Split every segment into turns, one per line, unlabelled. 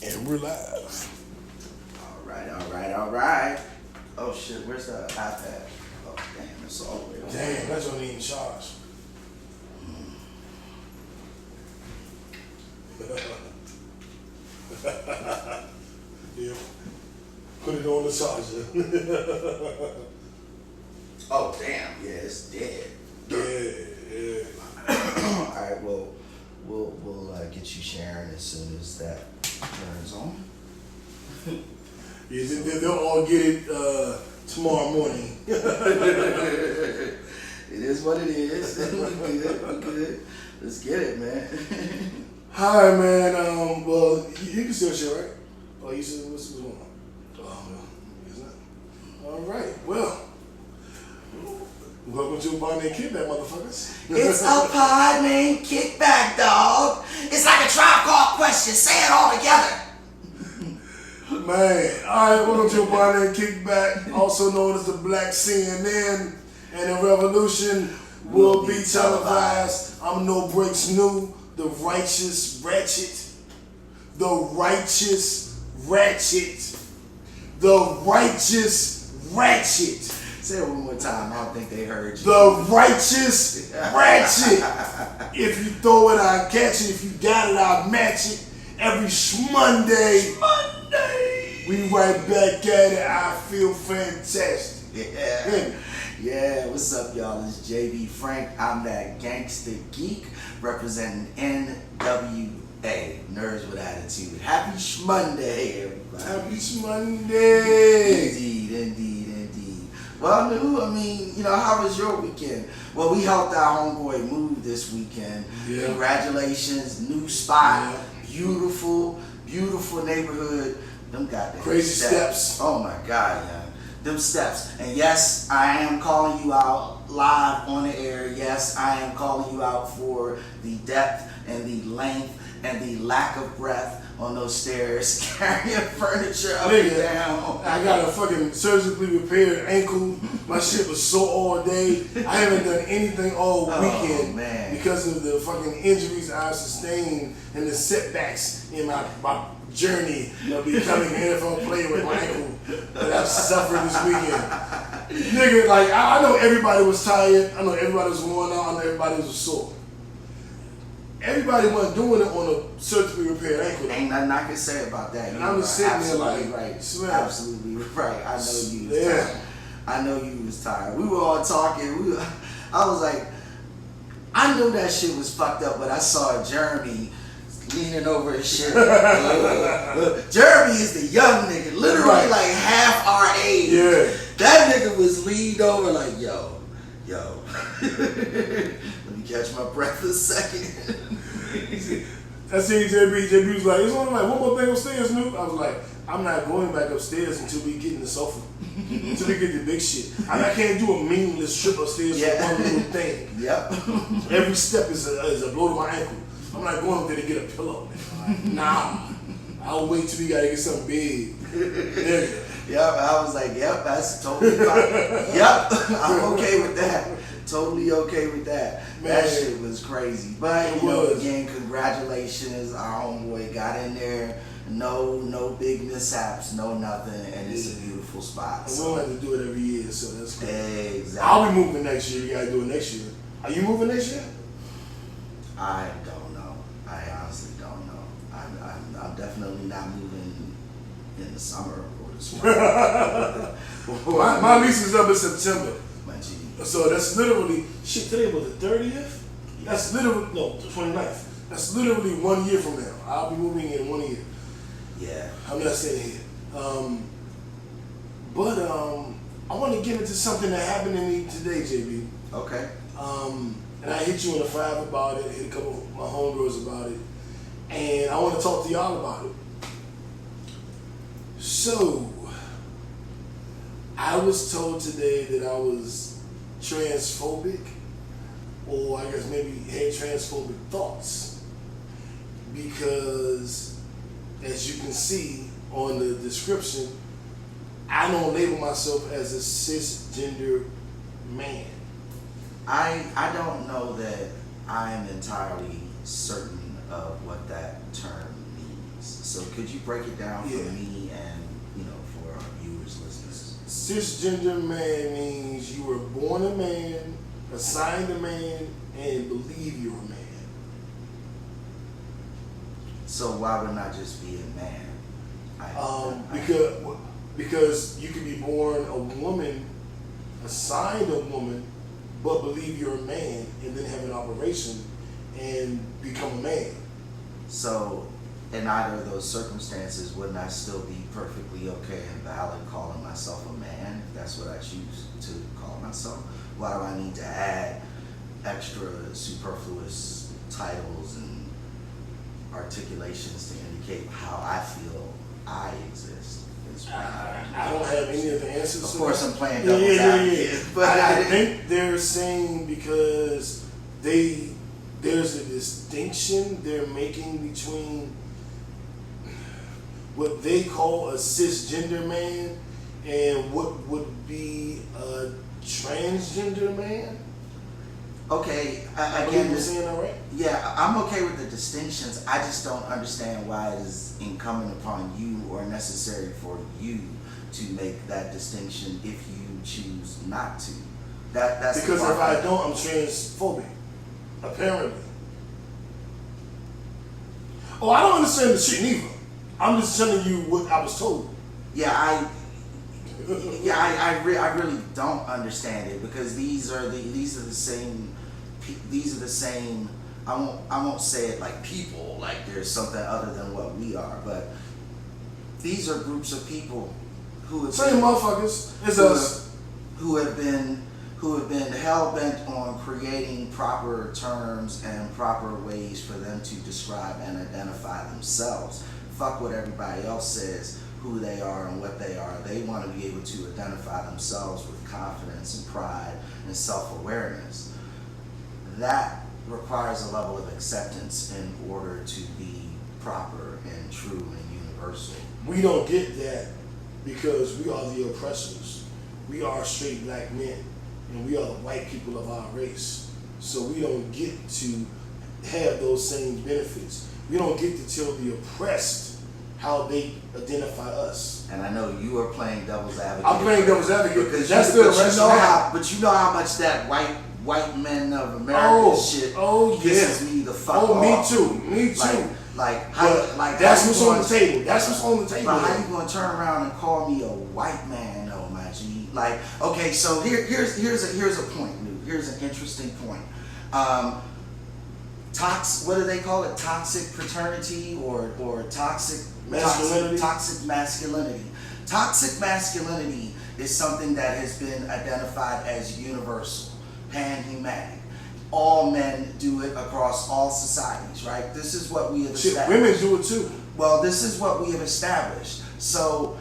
And we're live.
All right. Oh shit, where's the iPad? Oh damn, it's all the way over.
Damn, that's not even charged. Yeah. Put it on the charger.
Oh damn, yeah, it's dead.
Yeah.
Alright, well, we'll get you sharing as soon as that turns on.
Yeah, they'll all get it tomorrow morning.
It is what it is. We're good. Let's get it, man.
Hi, man. Well, you can still share, right? Oh, you said what's going on? Oh, no, it's not. All right. Well, welcome to a pod named Kickback, motherfuckers.
It's a pod named Kickback, dog. It's like a Tribe Called Question. Say it all together.
Man, all right. Welcome to a pod named Kickback, also known as the Black CNN, and the revolution will be televised. I'm No Breaks New, the righteous ratchet. The righteous ratchet. The righteous ratchet.
Say it one more time. I don't think they heard you.
The righteous ratchet. If you throw it, I'll catch it. If you got it, I'll match it. Every Monday, we right back at it. I feel fantastic.
Yeah, what's up, y'all? It's JB Frank. I'm that gangster geek representing NWA, Nerds with Attitude. Happy Monday, everybody.
Happy Monday.
Indeed. Well, how was your weekend? Well, we helped our homeboy move this weekend.
Yeah.
Congratulations, new spot,
Yeah.
beautiful neighborhood. Them goddamn
Crazy steps.
Oh my God, yeah. Them steps. And yes, I am calling you out live on the air. Yes, I am calling you out for the depth and the length and the lack of breath on those stairs, carrying furniture up and down.
I got a fucking surgically repaired ankle. My shit was sore all day. I haven't done anything all weekend because of the fucking injuries I've sustained and the setbacks in my journey of becoming an NFL player with my ankle that I've suffered this weekend. Nigga, like, I know everybody was tired. I know everybody was worn out. I know everybody was sore. Everybody wasn't doing it on a surgically repaired ankle.
Ain't nothing I can say about that.
And I'm just sitting there like,
right.
Smell.
Absolutely right. I know you was tired. I know you was tired. We were all talking. I was like, I knew that shit was fucked up, but I saw Jeremy leaning over his shit. Jeremy is the young nigga, literally like half our age.
Yeah.
That nigga was leaned over like, yo. Let me catch my breath for a second.
I seen JB. JB was like, it's only like one more thing upstairs, Snoop. I was like, I'm not going back upstairs until we get in the sofa. Until we get the big shit. I can't do a meaningless trip upstairs for one little thing.
Yep.
Every step is a blow to my ankle. I'm not going up there to get a pillow. Like, nah. I'll wait till we gotta get something big. Nigga.
Yep, I was like, yep, that's totally fine. Yep, I'm okay with that. Totally okay with that.
Man.
That shit was crazy. But, again, congratulations. Our homeboy got in there. No big mishaps, no nothing. And it's a beautiful spot.
And we don't have to do it every year, so that's good.
Exactly.
I'll be moving next year. You gotta do it next year. Are you moving next year?
I don't know. I honestly don't know. I'm definitely not moving in the summer or the spring.
my lease is up in September.
My G.
So that's literally, today was the 30th? That's literally, no, the 29th. That's literally 1 year from now. I'll be moving in 1 year.
Yeah.
I'm not staying here. But I want to get into something that happened to me today, JB.
Okay.
And I hit you in the 5 about it, hit a couple of my homegirls about it. And I want to talk to y'all about it. So, I was told today that I was transphobic, or I guess maybe had transphobic thoughts, because as you can see on the description, I don't label myself as a cisgender man.
I don't know that I'm entirely certain of what that term means. So could you break it down for me and for our viewers, listeners?
Cisgender man means you were born a man, assigned a man, and believe you're a man.
So why would not just be a man?
Because you could be born a woman, assigned a woman, but believe you're a man, and then have an operation and become a man.
So in either of those circumstances, wouldn't I still be perfectly okay and valid calling myself a man if that's what I choose to call myself? Why do I need to add extra superfluous titles and articulations to indicate how I feel I exist?
I don't have any of the answers.
Of course, I'm playing devil's advocate.
But I think they're saying because there's a distinction they're making between what they call a cisgender man and what would be a transgender man.
Okay,
again, you're saying that right?
Yeah, I'm okay with the distinctions. I just don't understand why it is incumbent upon you or necessary for you to make that distinction if you choose not to. That's
because if I don't, I'm transphobic. Apparently. Oh, I don't understand the shit neither. I'm just telling you what I was told.
Yeah, I really don't understand it because these are the same. I won't say it like people, like there's something other than what we are, but these are groups of people who have
same motherfuckers. It's us
who have been hell bent on creating proper terms and proper ways for them to describe and identify themselves. Fuck what everybody else says, who they are and what they are. They want to be able to identify themselves with confidence and pride and self-awareness. That requires a level of acceptance in order to be proper and true and universal.
We don't get that because we are the oppressors. We are straight black men, and we are the white people of our race. So we don't get to have those same benefits. We don't get to tell the oppressed how they identify us.
And I know you are playing devil's advocate.
I'm playing devil's advocate
because
that's the rationale.
But you know how much that white men of America shit pisses me the fuck off.
Me too.
Like
that's what's on the table. That's what's on the table.
But how you gonna turn around and call me a white man, though, my G? Like, okay, so here's a point, Lou. Here's an interesting point. What do they call it? Toxic fraternity or toxic masculinity? Toxic masculinity. Toxic masculinity is something that has been identified as universal, pan-humanity. All men do it across all societies, right? This is what we have established.
Women do it too.
Well, this is what we have established. So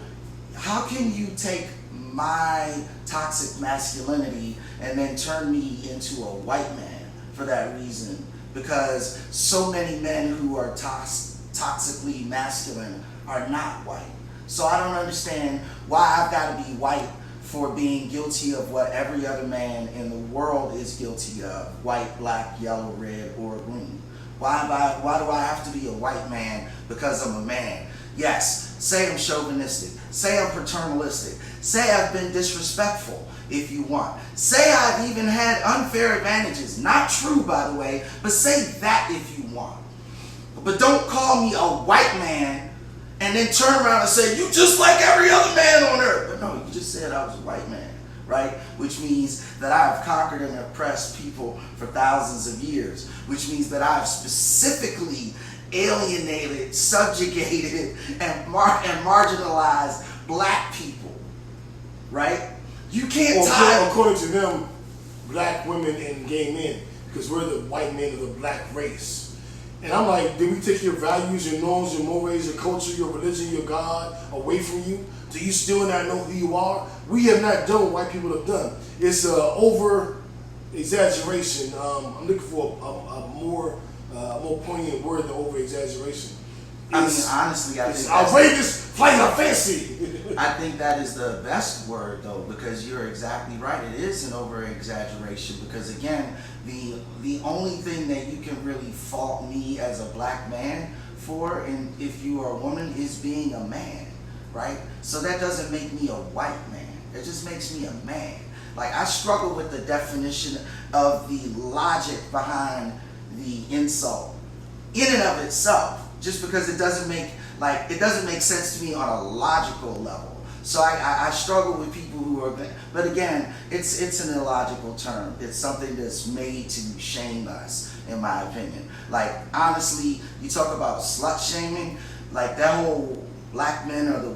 how can you take my toxic masculinity and then turn me into a white man for that reason? Because so many men who are toxically masculine are not white. So I don't understand why I've got to be white for being guilty of what every other man in the world is guilty of: white, black, yellow, red, or green. Why do I have to be a white man because I'm a man? Yes, say I'm chauvinistic, say I'm paternalistic, say I've been disrespectful if you want. Say I've even had unfair advantages. Not true, by the way, but say that if you want. But don't call me a white man and then turn around and say, you just like every other man on earth. But no, you just said I was a white man, right? Which means that I have conquered and oppressed people for thousands of years. Which means that I have specifically alienated, subjugated, and marginalized black people, right? You can't tie...
According to them, black women and gay men, because we're the white men of the black race. And I'm like, did we take your values, your norms, your mores, your culture, your religion, your God away from you? Do you still not know who you are? We have not done what white people have done. It's over exaggeration. I'm looking for a more poignant word than over exaggeration.
I mean, honestly, I think
outrageous, flight of fancy.
I think that is the best word, though, because you're exactly right. It is an over exaggeration because, again, the only thing that you can really fault me as a black man for, and if you are a woman, is being a man, right? So that doesn't make me a white man. It just makes me a man. Like, I struggle with the definition of the logic behind the insult in and of itself, just because it doesn't make sense to me on a logical level. So I struggle with people who are, but again, it's an illogical term. It's something that's made to shame us, in my opinion. Like, honestly, you talk about slut shaming, like that whole black men or the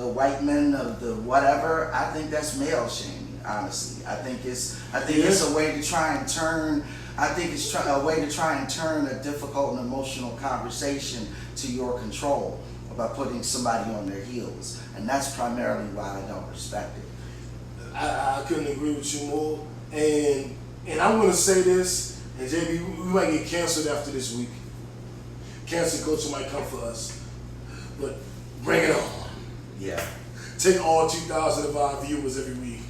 white men of the whatever, I think that's male shaming. Honestly, I think it's a way to try and turn. I think it's a way to try and turn a difficult and emotional conversation to your control by putting somebody on their heels, and that's primarily why I don't respect it.
I couldn't agree with you more, and I'm gonna say this, and JB, we might get canceled after this week. Cancel culture might come for us, but bring it on.
Yeah.
Take all 2,000 of our viewers every week.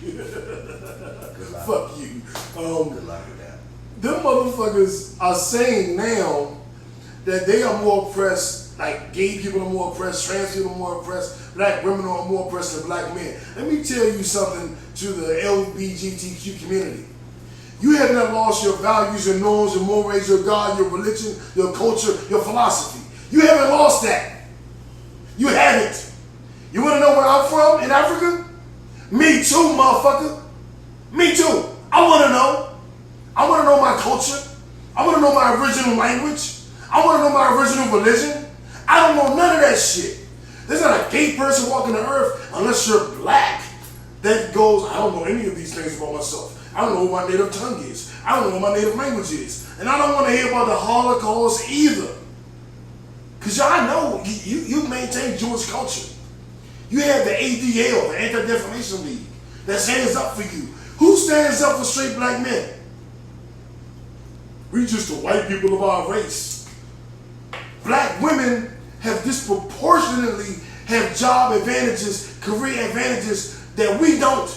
Fuck you.
Good luck with that.
Them motherfuckers are saying now that they are more oppressed, like gay people are more oppressed, trans people are more oppressed, black women are more oppressed than black men. Let me tell you something to the LGBTQ community. You have not lost your values, your norms, your mores, your God, your religion, your culture, your philosophy. You haven't lost that. You haven't. You want to know where I'm from in Africa? Me too, motherfucker. Me too. I want to know. I want to know my culture. I want to know my original language. I want to know my original religion. I don't know none of that shit. There's not a gay person walking the earth unless you're black that goes, I don't know any of these things about myself. I don't know what my native tongue is. I don't know what my native language is. And I don't want to hear about the Holocaust either. Because y'all know, you maintain Jewish culture. You have the ADL, the Anti-Defamation League, that stands up for you. Who stands up for straight black men? We just the white people of our race. Black women have disproportionately have job advantages, career advantages that we don't.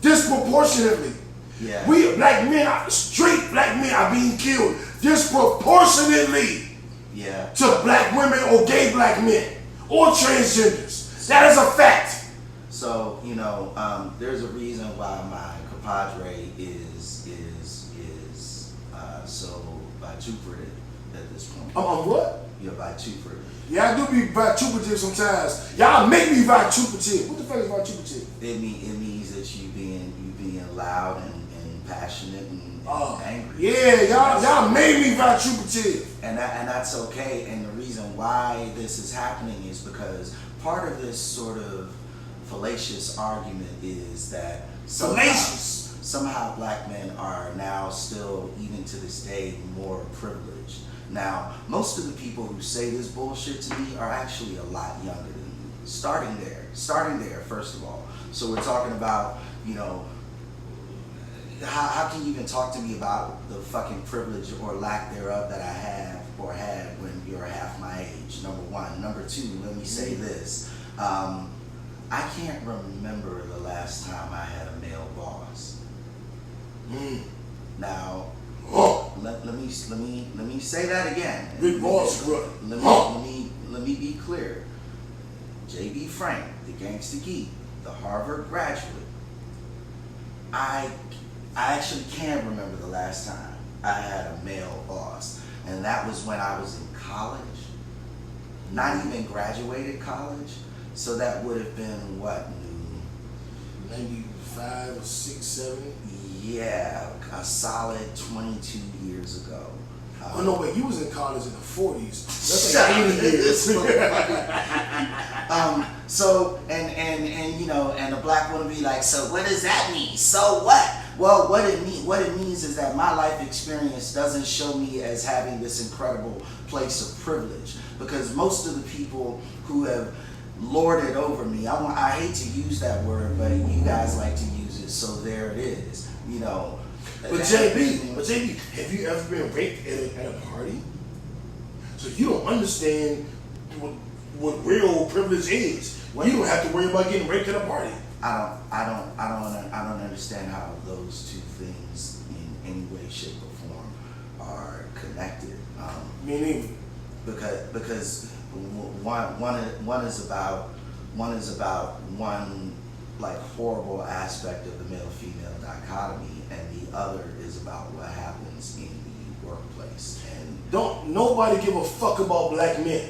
Disproportionately.
Yeah.
We black men, straight black men are being killed disproportionately to black women or gay black men or transgenders. That is a fact.
So, there's a reason why my compadre is so vituperative at this point.
I'm what?
You're vituperative.
Yeah, I do be vituperative sometimes. Y'all make me vituperative. What the fuck is vituperative?
It means that you being loud and passionate and angry.
Yeah, y'all made me vituperative.
And that's okay. And the reason why this is happening is because part of this sort of fallacious argument is that somehow black men are now still, even to this day, more privileged. Now, most of the people who say this bullshit to me are actually a lot younger than me. Starting there, first of all. So we're talking about, how can you even talk to me about the fucking privilege or lack thereof that I have or had when you're half my age, number one. Number two, let me say this. I can't remember the last time I had a male boss. Now, let me say that again.
Big boss, bro.
Let me be clear. J.B. Frank, the gangsta geek, the Harvard graduate. I actually can't remember the last time I had a male boss, and that was when I was in college. Not even graduated college. So that would have been what?
95 or 6, 7?
Yeah, a solid 22 years ago.
Oh no, wait, you was in college in the 40s. That's like 80 years.
So and the black woman be like, so what does that mean? So what? Well, what it means is that my life experience doesn't show me as having this incredible place of privilege, because most of the people who have lorded over me, I hate to use that word, but you guys like to use it, so there it is.
But JB, have you ever been raped at a party? So you don't understand what real privilege is. You don't have to worry about getting raped at a party.
I don't understand how those two things in any way, shape, or form are connected.
Me neither.
because one is about one like horrible aspect of the male-female dichotomy, and the other is about what happens in the workplace. And
don't nobody give a fuck about black men.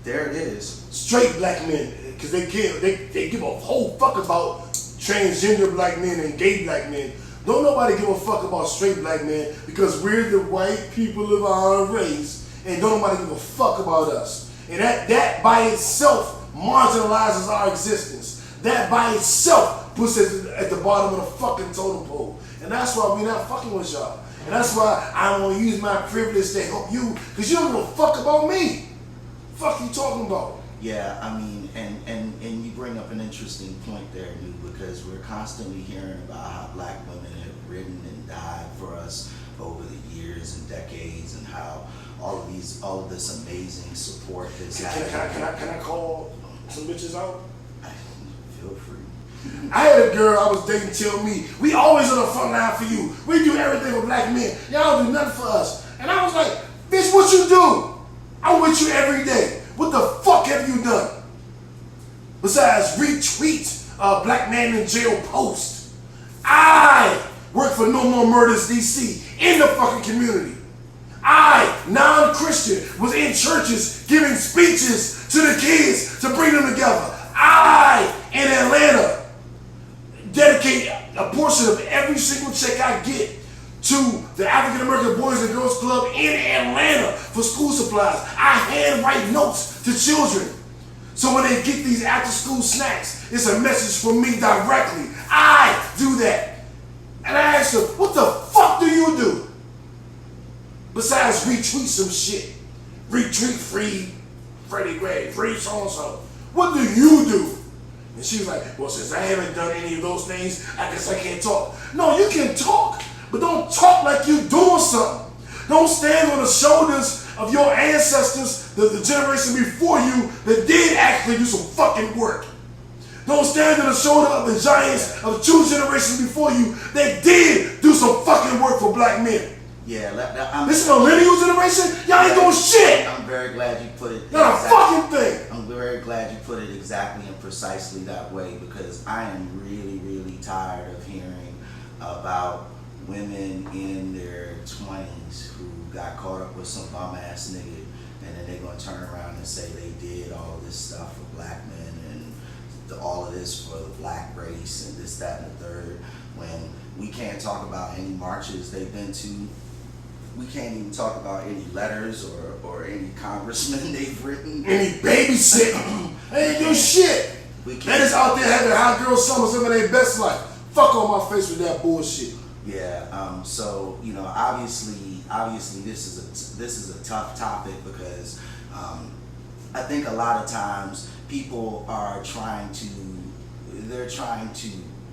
There it is.
Straight black men, because they give a whole fuck about transgender black men and gay black men. Don't nobody give a fuck about straight black men, because we're the white people of our race, and don't nobody give a fuck about us. And that by itself marginalizes our existence. That by itself puts us at the bottom of the fucking totem pole. And that's why we're not fucking with y'all. And that's why I want to use my privilege to help you, because you don't give a fuck about me. Fuck you talking about?
Yeah, I mean, and you bring up an interesting point there, dude, because we're constantly hearing about how black women have ridden and died for us over the years and decades, and how all of this amazing support has happened.
Can I call some bitches out?
Feel free.
I had a girl I was dating tell me, we always on the front line for you. We do everything with black men. Y'all don't do nothing for us. And I was like, bitch, what you do? I'm with you every day. What the fuck have you done? Besides retweet a black man in jail post. I work for No More Murders DC in the fucking community. I, non-Christian, was in churches giving speeches to the kids to bring them together. I, in Atlanta, dedicate a portion of every single check I get to the African American Boys and Girls Club in Atlanta for school supplies. I handwrite notes to children. So when they get these after school snacks, it's a message from me directly. I do that. And I asked her, what the fuck do you do? Besides retweet some shit. Retweet free Freddie Gray, free so-and-so. What do you do? And she was like, well, since I haven't done any of those things, I guess I can't talk. No, you can talk, but don't talk like you're doing something. Don't stand on the shoulders of your ancestors, the generation before you that did actually do some fucking work. Don't stand on the shoulder of the giants of 2 generations before you that did do some fucking work for black men.
Yeah,
this is a millennial generation? Y'all ain't doing shit!
I'm very glad you put it.
Not a fucking thing!
I'm very glad you put it exactly and precisely that way, because I am really, really tired of hearing about women in their 20s who got caught up with some bum ass nigga, and then they're gonna turn around and say they did all this stuff for black men and all of this for the black race and this, that, and the third, when we can't talk about any marches they've been to. We can't even talk about any letters or any congressmen they've written.
Any babysitting. They ain't do shit. They just out there having hot girl summers living their best life. Fuck on my face with that bullshit.
Yeah. So you know, obviously, this is a tough topic, because I think a lot of times people are trying to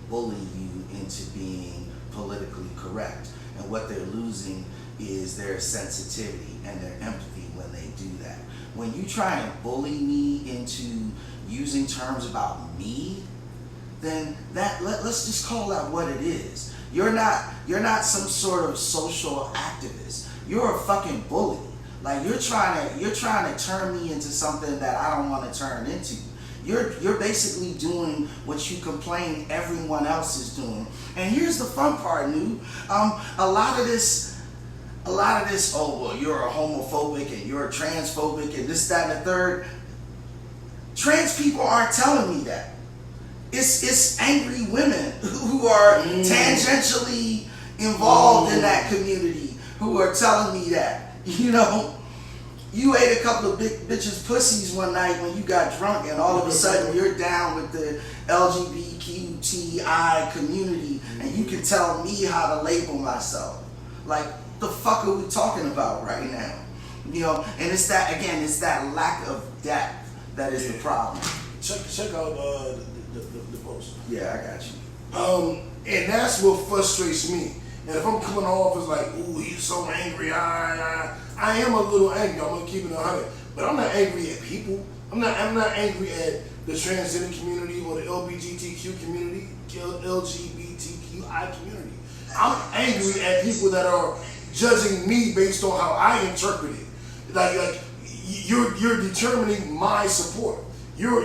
bully you into being politically correct, and what they're losing is their sensitivity and their empathy when they do that. When you try and bully me into using terms about me, then let's just call that what it is. You're not some sort of social activist. You're a fucking bully. Like you're trying to turn me into something that I don't want to turn into. You're basically doing what you complain everyone else is doing. And here's the fun part, New. A lot of this, oh, well, you're a homophobic and you're a transphobic and this, that, and the third. Trans people aren't telling me that. It's angry women who are tangentially involved in that community who are telling me that. You know, you ate a couple of big bitches' pussies one night when you got drunk, and all of a sudden you're down with the LGBTQI community, and you can tell me how to label myself. Like, the fuck are we talking about right now? You know, and it's that lack of depth that is the problem.
Check out the post.
Yeah, I got you.
And that's what frustrates me. And if I'm coming off as like, ooh, he's so angry, I am a little angry. I'm gonna keep it 100, but I'm not angry at people. I'm not angry at the transgender community or the LGBTQ community, LGBTQI community. I'm angry at people that are judging me based on how I interpret it. Like you're determining my support. You're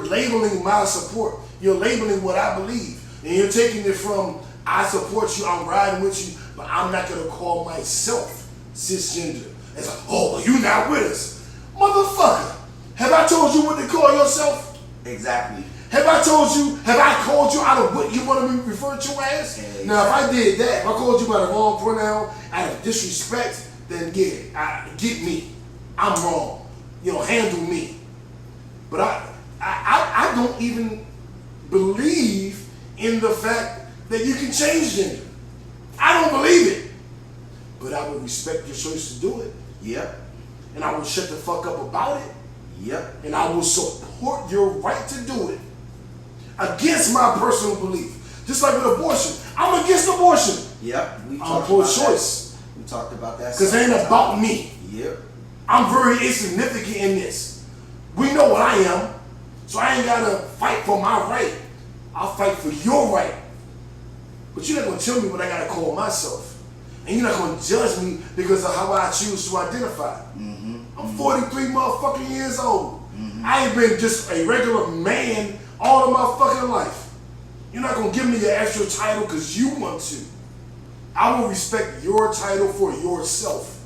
labeling my support. You're labeling what I believe, and you're taking it from I support you, I'm riding with you, but I'm not gonna call myself cisgender. It's like, oh, you not with us, motherfucker. Have I told you what to call yourself?
Exactly.
Have I called you out of what you want to be referred to as? Exactly. Now, if I did that, if I called you by the wrong pronoun out of disrespect, then get me. I'm wrong. Handle me. But I don't even believe in the fact that you can change gender. I don't believe it. But I would respect your choice to do it.
Yep.
And I will shut the fuck up about it.
Yep.
And I will support your right to do it against my personal belief. Just like with abortion. I'm against abortion.
Yep.
I'm pro-choice.
We talked about that.
Because it ain't about me.
Yep.
I'm very insignificant in this. We know what I am. So I ain't got to fight for my right. I'll fight for your right. But you're not going to tell me what I got to call myself. And you're not going to judge me because of how I choose to identify. Mm-hmm. I'm 43 motherfucking years old. Mm-hmm. I ain't been just a regular man all of my fucking life. You're not going to give me your extra title because you want to. I will respect your title for yourself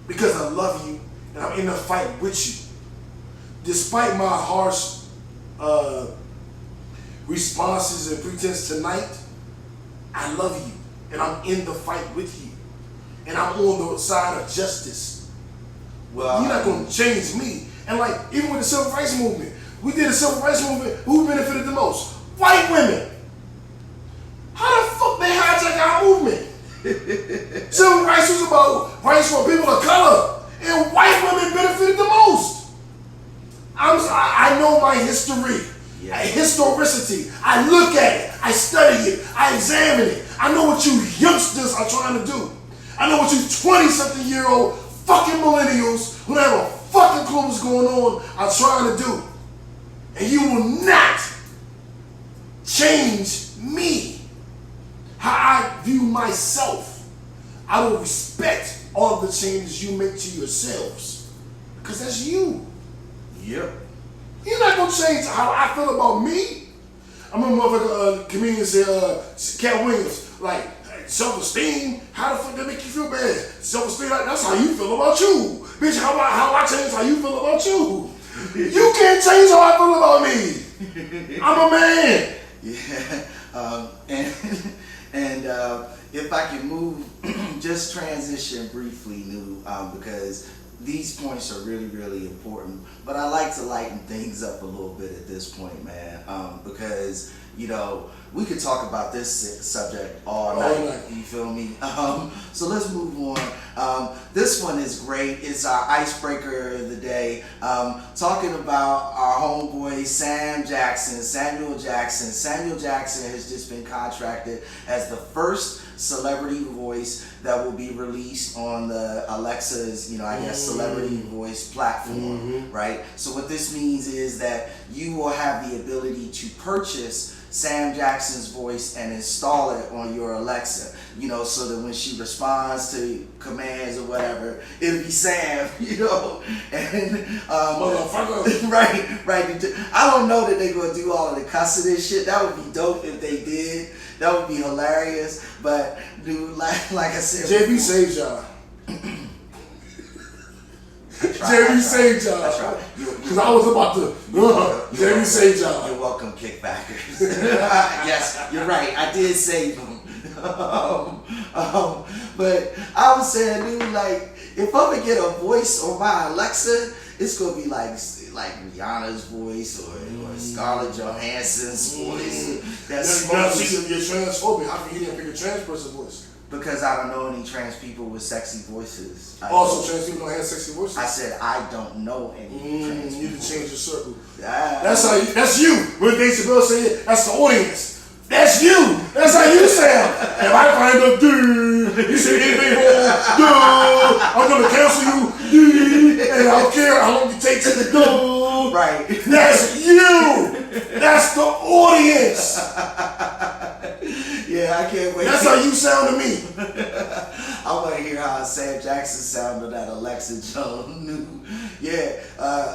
because I love you and I'm in a fight with you. Despite my harsh responses and pretense tonight, I love you and I'm in the fight with you. And I'm on the side of justice. Well, you're not going to change me. And like, even with the civil rights movement, we did a civil rights movement, who benefited the most? White women. How the fuck they hijack our movement? Civil rights was about rights for people of color, and white women benefited the most. I know my history, historicity. I look at it, I study it, I examine it. I know what you youngsters are trying to do. I know what you 20-something-year-old fucking millennials who don't have a fucking clue what's going on are trying to do. And you will not change me, how I view myself. I will respect all of the changes you make to yourselves. Because that's you.
Yep.
You're not going to change how I feel about me. I remember motherfucker comedian said, Cat Williams, like, self-esteem, how the fuck that make you feel bad? Self-esteem, that's how you feel about you. Bitch, how I change how you feel about you. You can't change how I feel about me. I'm a man.
Yeah. If I can move, just transition briefly, because these points are really, really important. But I like to lighten things up a little bit at this point, man, because we could talk about this subject all night. You feel me? So let's move on. This one is great. It's our icebreaker of the day. Talking about our homeboy Samuel Jackson. Samuel Jackson has just been contracted as the first celebrity voice that will be released on the Alexa's, celebrity voice platform, right? So what this means is that you will have the ability to purchase Sam Jackson's voice and install it on your Alexa, so that when she responds to commands or whatever, it'll be Sam, and
motherfucker.
right. I don't know that they're gonna do all of the cussing and shit. That would be dope if they did. That would be hilarious. But dude, like I said,
JB saved y'all. JB saved y'all. Because I was about to. JB saved y'all.
You're welcome, kickbackers. Yes, you're right. I did save them. But I was saying, dude, like, if I'm gonna get a voice on my Alexa, it's gonna be like Rihanna's voice or Scarlett Johansson's voice.
Now see, you're transphobic. How come you didn't pick a trans person's voice?
Because I don't know any trans people with sexy voices.
Also, trans people don't have sexy voices?
I said I don't know any trans people.
You need to change your circle. That's you. When Dave Chappelle said, that's the audience. That's you. That's how you sound. If I find a dude, you say anything wrong, dude, I'm going to cancel you, dude, and I don't care how long it takes to do.
Right.
That's you. That's the audience.
Yeah, I can't wait.
That's how you sound to me.
I want to hear how Sam Jackson sounded at Alexa Jones. Yeah,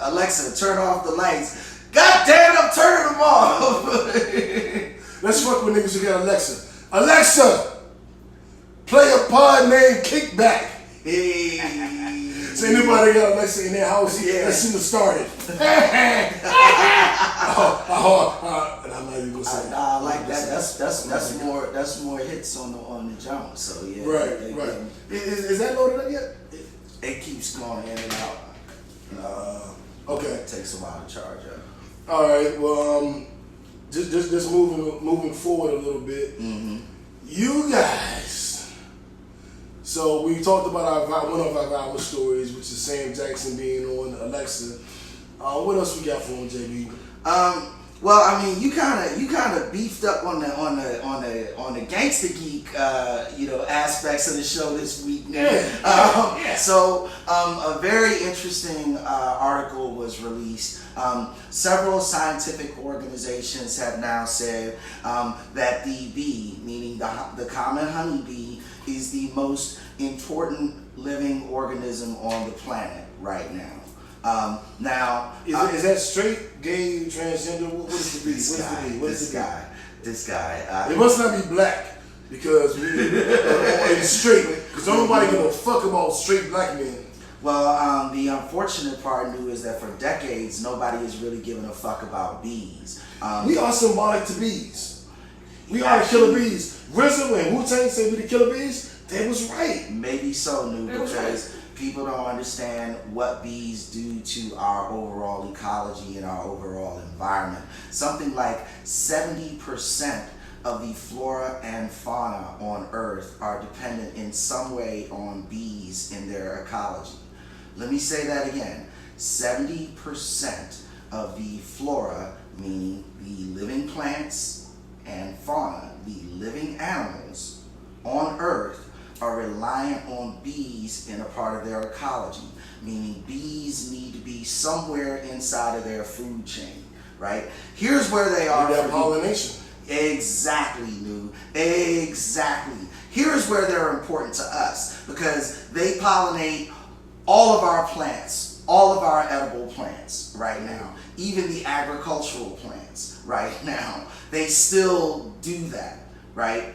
Alexa, turn off the lights. God damn it, I'm turning them off.
Let's fuck with niggas who got Alexa. Alexa, play a pod named Kickback.
Hey.
So anybody got Alexa in their house, let's see what started. And I'm not even gonna say
I like that. That's more hits on the jump. So yeah.
Right. Is that loaded up yet?
It keeps going in and out.
Okay.
It takes a while to charge up.
All right. Well, just moving forward a little bit.
Mm-hmm.
You guys. So we talked about one of our viral stories, which is Sam Jackson being on Alexa. What else we got for him, JB?
Well, I mean, you kind of beefed up on the Gangsta Geek, aspects of the show this week.
Yeah.
So, a very interesting article was released. Several scientific organizations have now said that the bee, meaning the common honeybee, is the most important living organism on the planet right now. Now,
is that straight, gay, transgender? What is the bee?
This guy.
It must not be black because it's straight. Because don't nobody give a fuck about straight black men.
Well, the unfortunate part, New, is that for decades nobody has really given a fuck about bees.
We are symbolic to bees. We are the killer bees. RZA and Wu-Tang said we the killer bees. They was right.
Maybe so, New, because people don't understand what bees do to our overall ecology and our overall environment. Something like 70% of the flora and fauna on Earth are dependent in some way on bees in their ecology. Let me say that again. 70% of the flora, meaning the living plants and fauna, the living animals on Earth, are reliant on bees in a part of their ecology, meaning bees need to be somewhere inside of their food chain, right? Here's where they are.
That pollination.
Exactly, Lou. Exactly. Here's where they're important to us, because they pollinate all of our plants, all of our edible plants right now, even the agricultural plants right now. They still do that, right?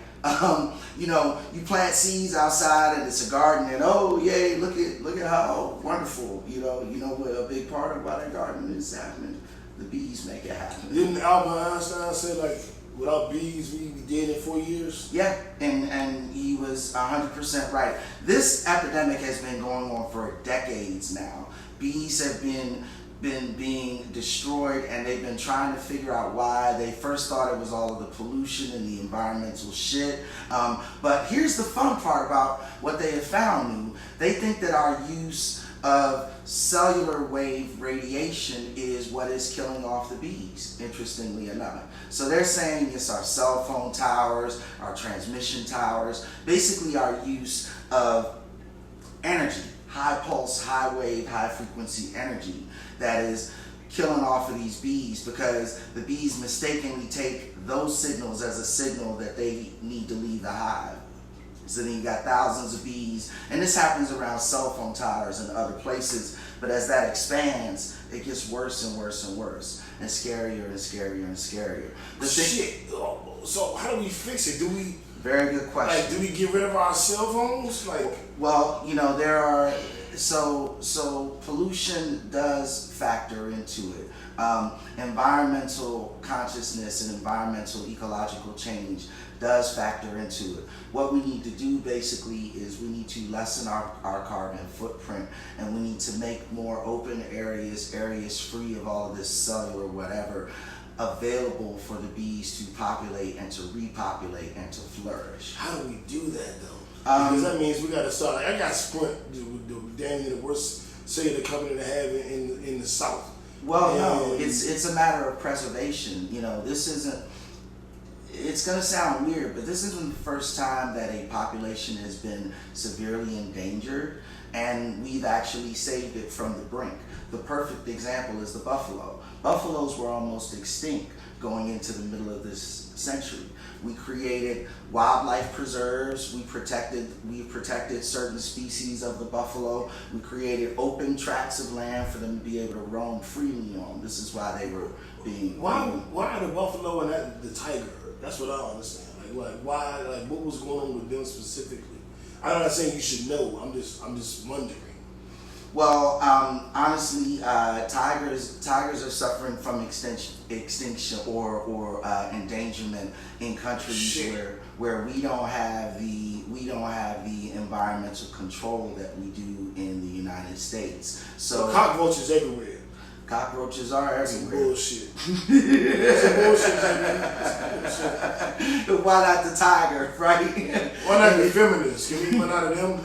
You plant seeds outside and it's a garden, and oh yay, look at how wonderful, what a big part of why that garden is happening. The bees make it happen.
Didn't Albert Einstein say, like, without bees we'd be dead in 4 years?
Yeah, and he was 100% right. This epidemic has been going on for decades now. Bees have been being destroyed, and they've been trying to figure out why. They first thought it was all of the pollution and the environmental shit. But here's the fun part about what they have found. They think that our use of cellular wave radiation is what is killing off the bees, interestingly enough. So they're saying it's our cell phone towers, our transmission towers, basically our use of energy, high pulse, high wave, high frequency energy that is killing off of these bees, because the bees mistakenly take those signals as a signal that they need to leave the hive. So then you got thousands of bees, and this happens around cell phone towers and other places, but as that expands, it gets worse and worse and worse, and scarier and scarier and scarier.
So how do we fix it?
Very good question.
Like, do we get rid of our cell phones?
Well, there are, so pollution does factor into it. Environmental consciousness and environmental ecological change does factor into it. What we need to do basically is we need to lessen our carbon footprint, and we need to make more open areas free of all of this cellular whatever, available for the bees to populate and to repopulate and to flourish.
How do we do that though? Because that means we got to start. I got Sprint, damn near the worst cellular company to have in the South.
Well, no, it's a matter of preservation. This isn't. It's going to sound weird, but this isn't the first time that a population has been severely endangered. and we've actually saved it from the brink. The perfect example is the buffalo. Buffaloes were almost extinct going into the middle of this century. We created wildlife preserves. We protected certain species of the buffalo. We created open tracts of land for them to be able to roam freely on. This is why they were being.
Why the buffalo and the tiger? That's what I don't understand. Like why? Like what was going on with them specifically? I'm not saying you should know. I'm just wondering.
Well, honestly, tigers are suffering from extinction or endangerment in countries where we don't have the environmental control that we do in the United States. So
cockroaches everywhere.
Cockroaches are everywhere.
Bullshit. That's some bullshit,
baby. Why not the tiger, right?
Why not the feminists? Can we run out of them?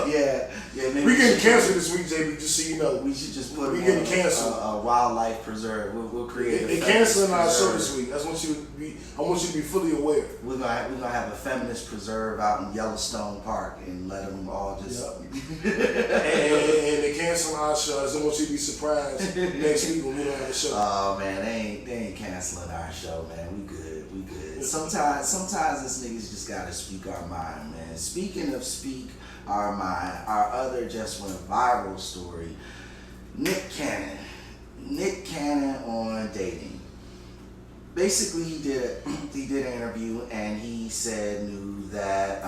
Yeah.
We getting canceled this week, JB. Just so you know,
we should just put
getting canceled.
A wildlife preserve. We'll create.
They're canceling our show this week. I want you to be fully aware.
We're gonna have a feminist preserve out in Yellowstone Park and let them all just.
Yep. and they canceling our show. I just don't want you to be surprised next week when we don't have a show.
Oh man, they ain't canceling our show, man. We good. Sometimes us niggas just gotta speak our mind, man. Speaking of speak our mind, our other just went viral story. Nick Cannon on dating. Basically, he did an interview and he said that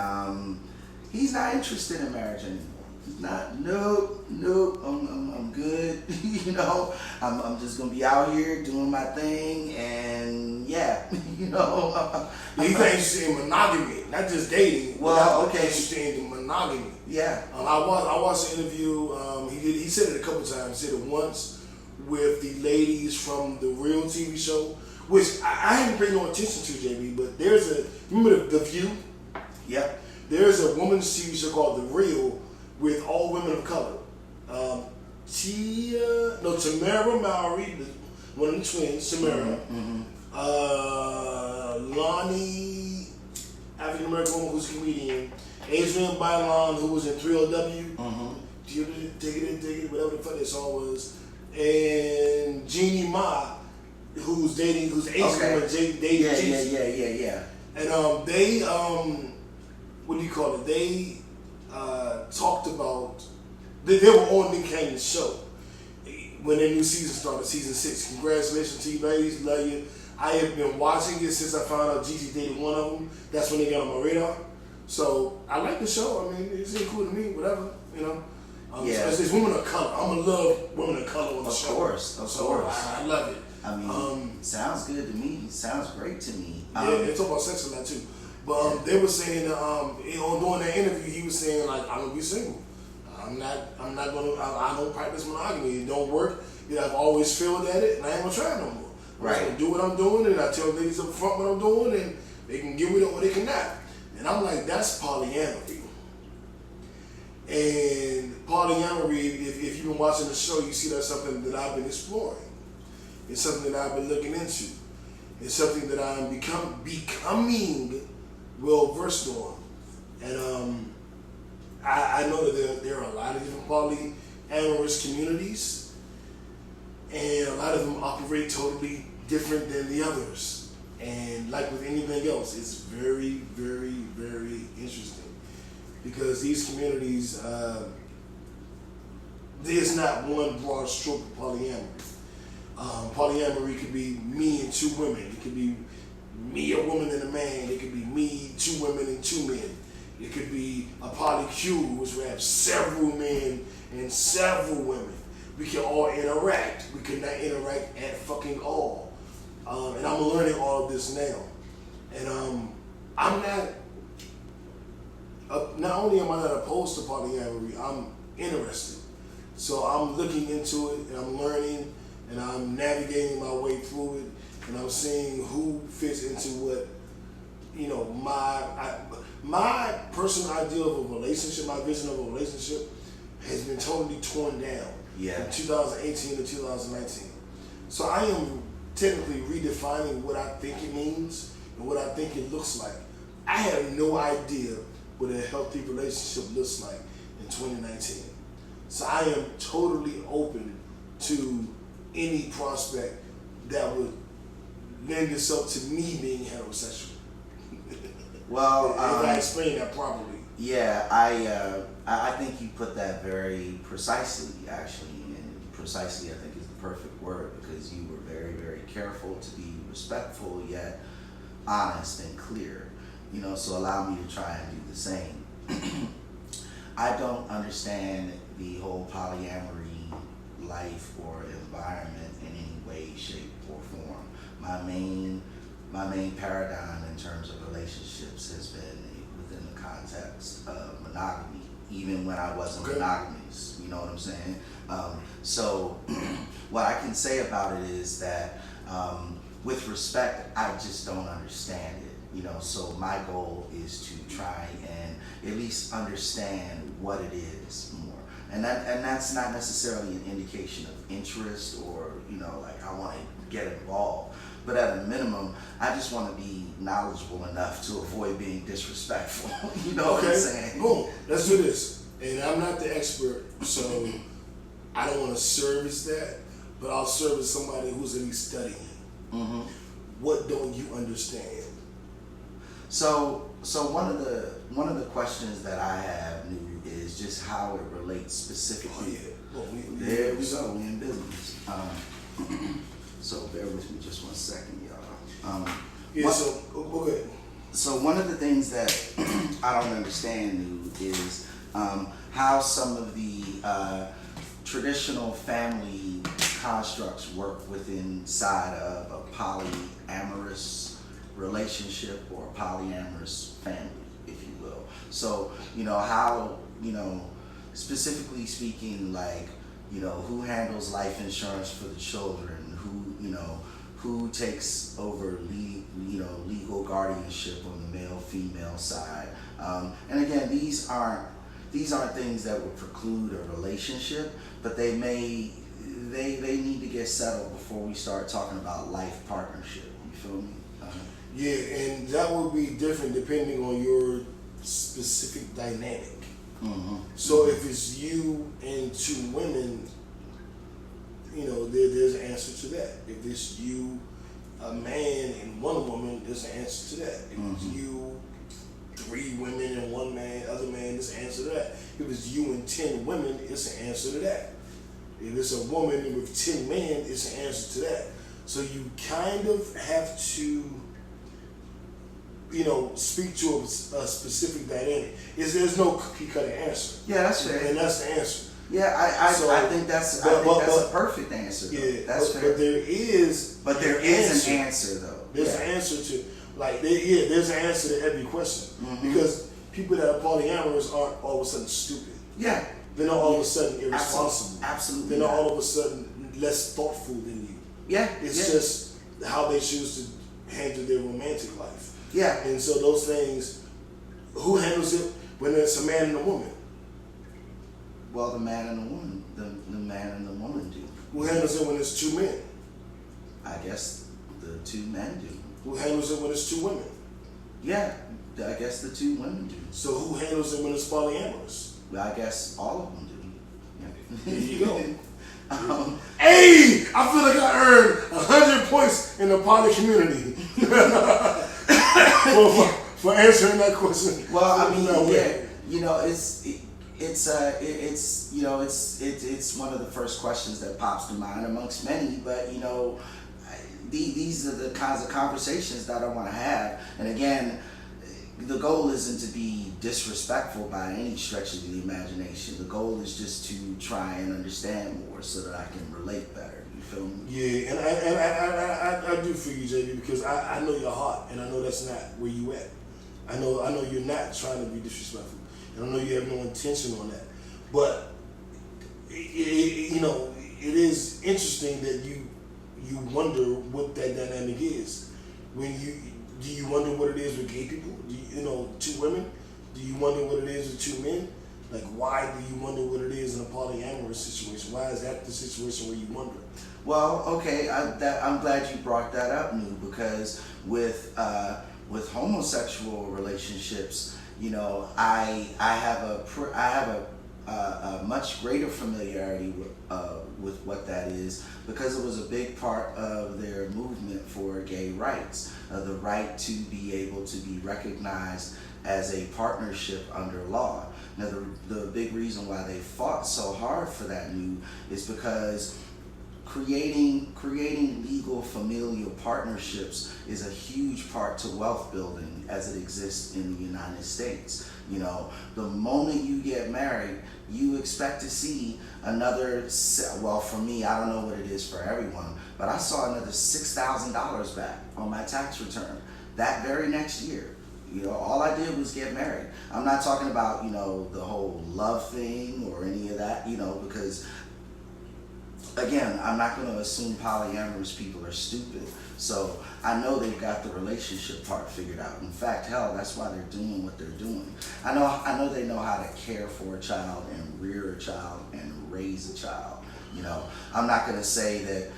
he's not interested in marriage anymore. He's not. Nope. I'm good. You know, I'm just gonna be out here doing my thing, and yeah, you know.
He's interested in monogamy, not just dating.
Well, okay.
He's interested in monogamy.
Yeah.
I watched the interview. He said it a couple times. He said it once with the ladies from the Real TV show, which I haven't paid no attention to, JB. But remember the View?
Yep.
There's a woman's TV show called The Real with all women of color. Tamara Mowry, one of the twins, Tamara.
Mm-hmm.
Lonnie, African American woman who's a comedian. Adrienne Bailon, who was in 3LW.
Mm-hmm.
Take it, whatever the fuck that song was. And Jeannie Ma, who's Asian woman, dating Jesus.
Yeah.
And they what do you call it? They talked about they were on Nick Cannon's show when their new season started, season 6. Congratulations to you ladies, love you. I have been watching it since I found out Gigi dated one of them. That's when they got on my radar. So I like the show. I mean, it's cool to me. Whatever, you know. It's women of color. I'm gonna love women of color on the show.
Of course.
I love it.
I mean, sounds good to me. Sounds great to me.
They talk about sex a lot too. But they were saying during that interview, he was saying like, I'm gonna be single. I'm not gonna. I don't practice monogamy. It don't work. You know, I've always failed at it, and I ain't gonna try no more. I'm just gonna do what I'm doing, and I tell ladies up front what I'm doing, and they can get with it or they cannot. And I'm like, that's polyamory. And polyamory, if you've been watching the show, you see that's something that I've been exploring. It's something that I've been looking into. It's something that I'm becoming well versed on. And I know that there are a lot of different polyamorous communities, and a lot of them operate totally different than the others. And like with anything else, it's very, very, very interesting because these communities, there's not one broad stroke of polyamory. Polyamory could be me and 2 women. It could be me, a woman, and a man. It could be me, 2 women, and 2 men. It could be a polycule, which would have several men and several women. We can all interact. We could not interact at fucking all. And I'm learning all of this now. And I'm not only am I not opposed to polyamory, I'm interested. So I'm looking into it, and I'm learning, and I'm navigating my way through it, and I'm seeing who fits into what, you know, my personal ideal of a relationship, my vision of a relationship has been totally torn down from 2018 to 2019. So I am technically redefining what I think it means and what I think it looks like. I had no idea what a healthy relationship looks like in 2019. So I am totally open to any prospect that would lend itself to me being heterosexual.
Well,
if I explain that properly.
Yeah, I think you put that very precisely, actually, and precisely I think is the perfect word, because you were very, very careful to be respectful yet honest and clear. You know, so allow me to try and do the same. I don't understand the whole polyamory life or environment in any way, shape, or form. My main paradigm in terms of relationships has been within the context of monogamy, even when I wasn't monogamous. You know what I'm saying? So what I can say about it is that with respect, I just don't understand it. You know, so my goal is to try and at least understand what it is more. And that's not necessarily an indication of interest or, you know, like I want to get involved. But at a minimum, I just want to be knowledgeable enough to avoid being disrespectful. You know what I'm saying?
Boom. Let's do this. And I'm not the expert, so I don't want to service that, but I'll service somebody who's at least studying.
Mm-hmm.
What don't you understand?
So one of the questions that I have, New, is just how it relates specifically. There we go. We in business. So bear with me just 1 second, y'all. So one of the things that I don't understand, New, is how some of the traditional family constructs work inside of a polyamorous relationship or a polyamorous family, if you will. So, you know, how, you know, specifically speaking, like, you know, who handles life insurance for the children, who takes over legal guardianship on the male-female side. And again, these aren't things that would preclude a relationship, but they need to get settled before we start talking about life partnership. You feel me?
Yeah, and that would be different depending on your specific dynamic.
Mm-hmm.
So if it's you and two women, you know, there's an answer to that. If it's you, a man and one woman, there's an answer to that. If it's you, 3 women and 1 man, other man, there's an answer to that. If it's you and 10 women, it's an answer to that. If it's a woman with 10 men, it's an answer to that. So you kind of have to, you know, speak to a specific dynamic. There's no cookie cutter answer.
Yeah, that's fair.
And that's the answer.
Yeah, I think that's a perfect answer. Though.
Yeah,
that's fair.
But there is
an answer though.
There's an answer to there's an answer to every question. Mm-hmm. Because people that are polyamorous aren't all of a sudden stupid.
Yeah.
They're not all of a sudden irresponsible.
Absolutely.
They're not all of a sudden less thoughtful than you.
Yeah.
It's just how they choose to handle their romantic life.
Yeah.
And so those things, who handles it when it's a man and a woman?
Well, the man and the woman, the man and the woman do.
Who handles it when it's 2 men?
I guess the 2 men do. Who
handles it when it's 2 women?
Yeah, I guess the 2 women do.
So who handles it when it's polyamorous?
Well, I guess all of them do. Yeah.
There you go. Hey, I feel like I earned 100 points in the poly community for answering that question.
Well, I mean, yeah, you know, it's one of the first questions that pops to mind amongst many, but you know, these are the kinds of conversations that I want to have. And again, the goal isn't to be disrespectful by any stretch of the imagination. The goal is just to try and understand more so that I can relate better. You feel me?
Yeah, and I do feel you, JB, because I know your heart, and I know that's not where you at. I know you're not trying to be disrespectful, and I know you have no intention on that. But you know, it is interesting that you wonder what that dynamic is. Do you wonder what it is with gay people? You know, 2 women? Do you wonder what it is with 2 men? Like, why do you wonder what it is in a polyamorous situation? Why is that the situation where you wonder?
Well, okay, I'm glad you brought that up, New, because with homosexual relationships, You know, I have a much greater familiarity with what that is, because it was a big part of their movement for gay rights, the right to be able to be recognized as a partnership under law. Now, the big reason why they fought so hard for that is because creating legal familial partnerships is a huge part to wealth building as it exists in the United States. You know, the moment you get married, you expect to see another, well, for me, I don't know what it is for everyone, but I saw another $6,000 back on my tax return that very next year. You know, all I did was get married. I'm not talking about, you know, the whole love thing or any of that, you know, because again, I'm not going to assume polyamorous people are stupid. So I know they've got the relationship part figured out. In fact, hell, that's why they're doing what they're doing. I know they know how to care for a child and rear a child and raise a child. You know, I'm not going to say that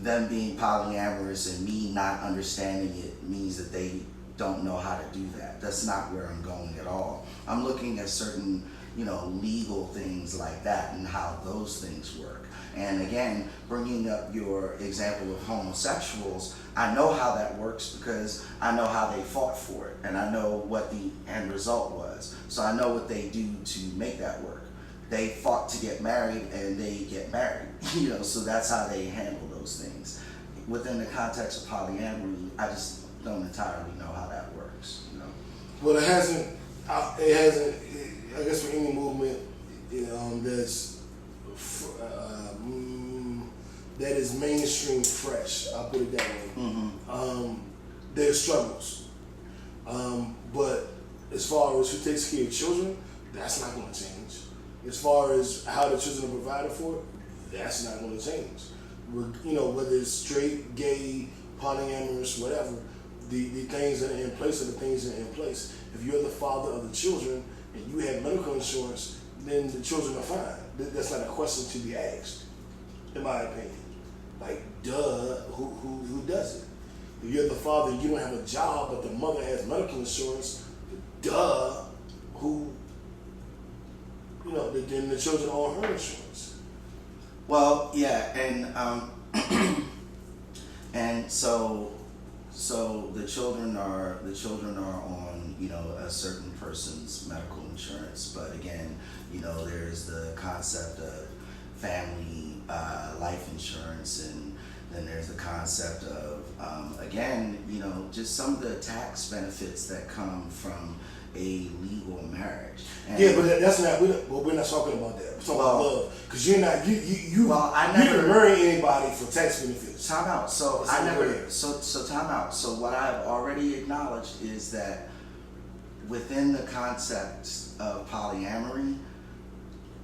them being polyamorous and me not understanding it means that they don't know how to do that. That's not where I'm going at all. I'm looking at certain, you know, legal things like that and how those things work. And again, bringing up your example of homosexuals, I know how that works because I know how they fought for it, and I know what the end result was. So I know what they do to make that work. They fought to get married, and they get married. You know, so that's how they handle those things. Within the context of polyamory, I just don't entirely know how that works. You know.
Well, it hasn't. I guess for any movement, that is mainstream fresh. I'll put it that way.
Mm-hmm.
There's struggles, but as far as who takes care of children, that's not going to change. As far as how the children are provided for, that's not going to change. You know, whether it's straight, gay, polyamorous, whatever, the things that are in place are the things that are in place. If you're the father of the children and you have medical insurance, then the children are fine. That's not a question to be asked, in my opinion. Like, duh, who does it? If you're the father and you don't have a job, but the mother has medical insurance, duh, then the children are on her insurance.
Well, yeah, and so the children are on, you know, a certain person's medical insurance, but again, you know, there's the concept of family life insurance, and then there's the concept of again, you know, just some of the tax benefits that come from a legal marriage. And
yeah, but that's not. We're not talking about that. We're talking about love, because you're not. You.
Well, I
you
never
didn't marry anybody for tax benefits.
Time out. So
That's
I never.
weird.
So time out. So what I've already acknowledged is that within the concept of polyamory,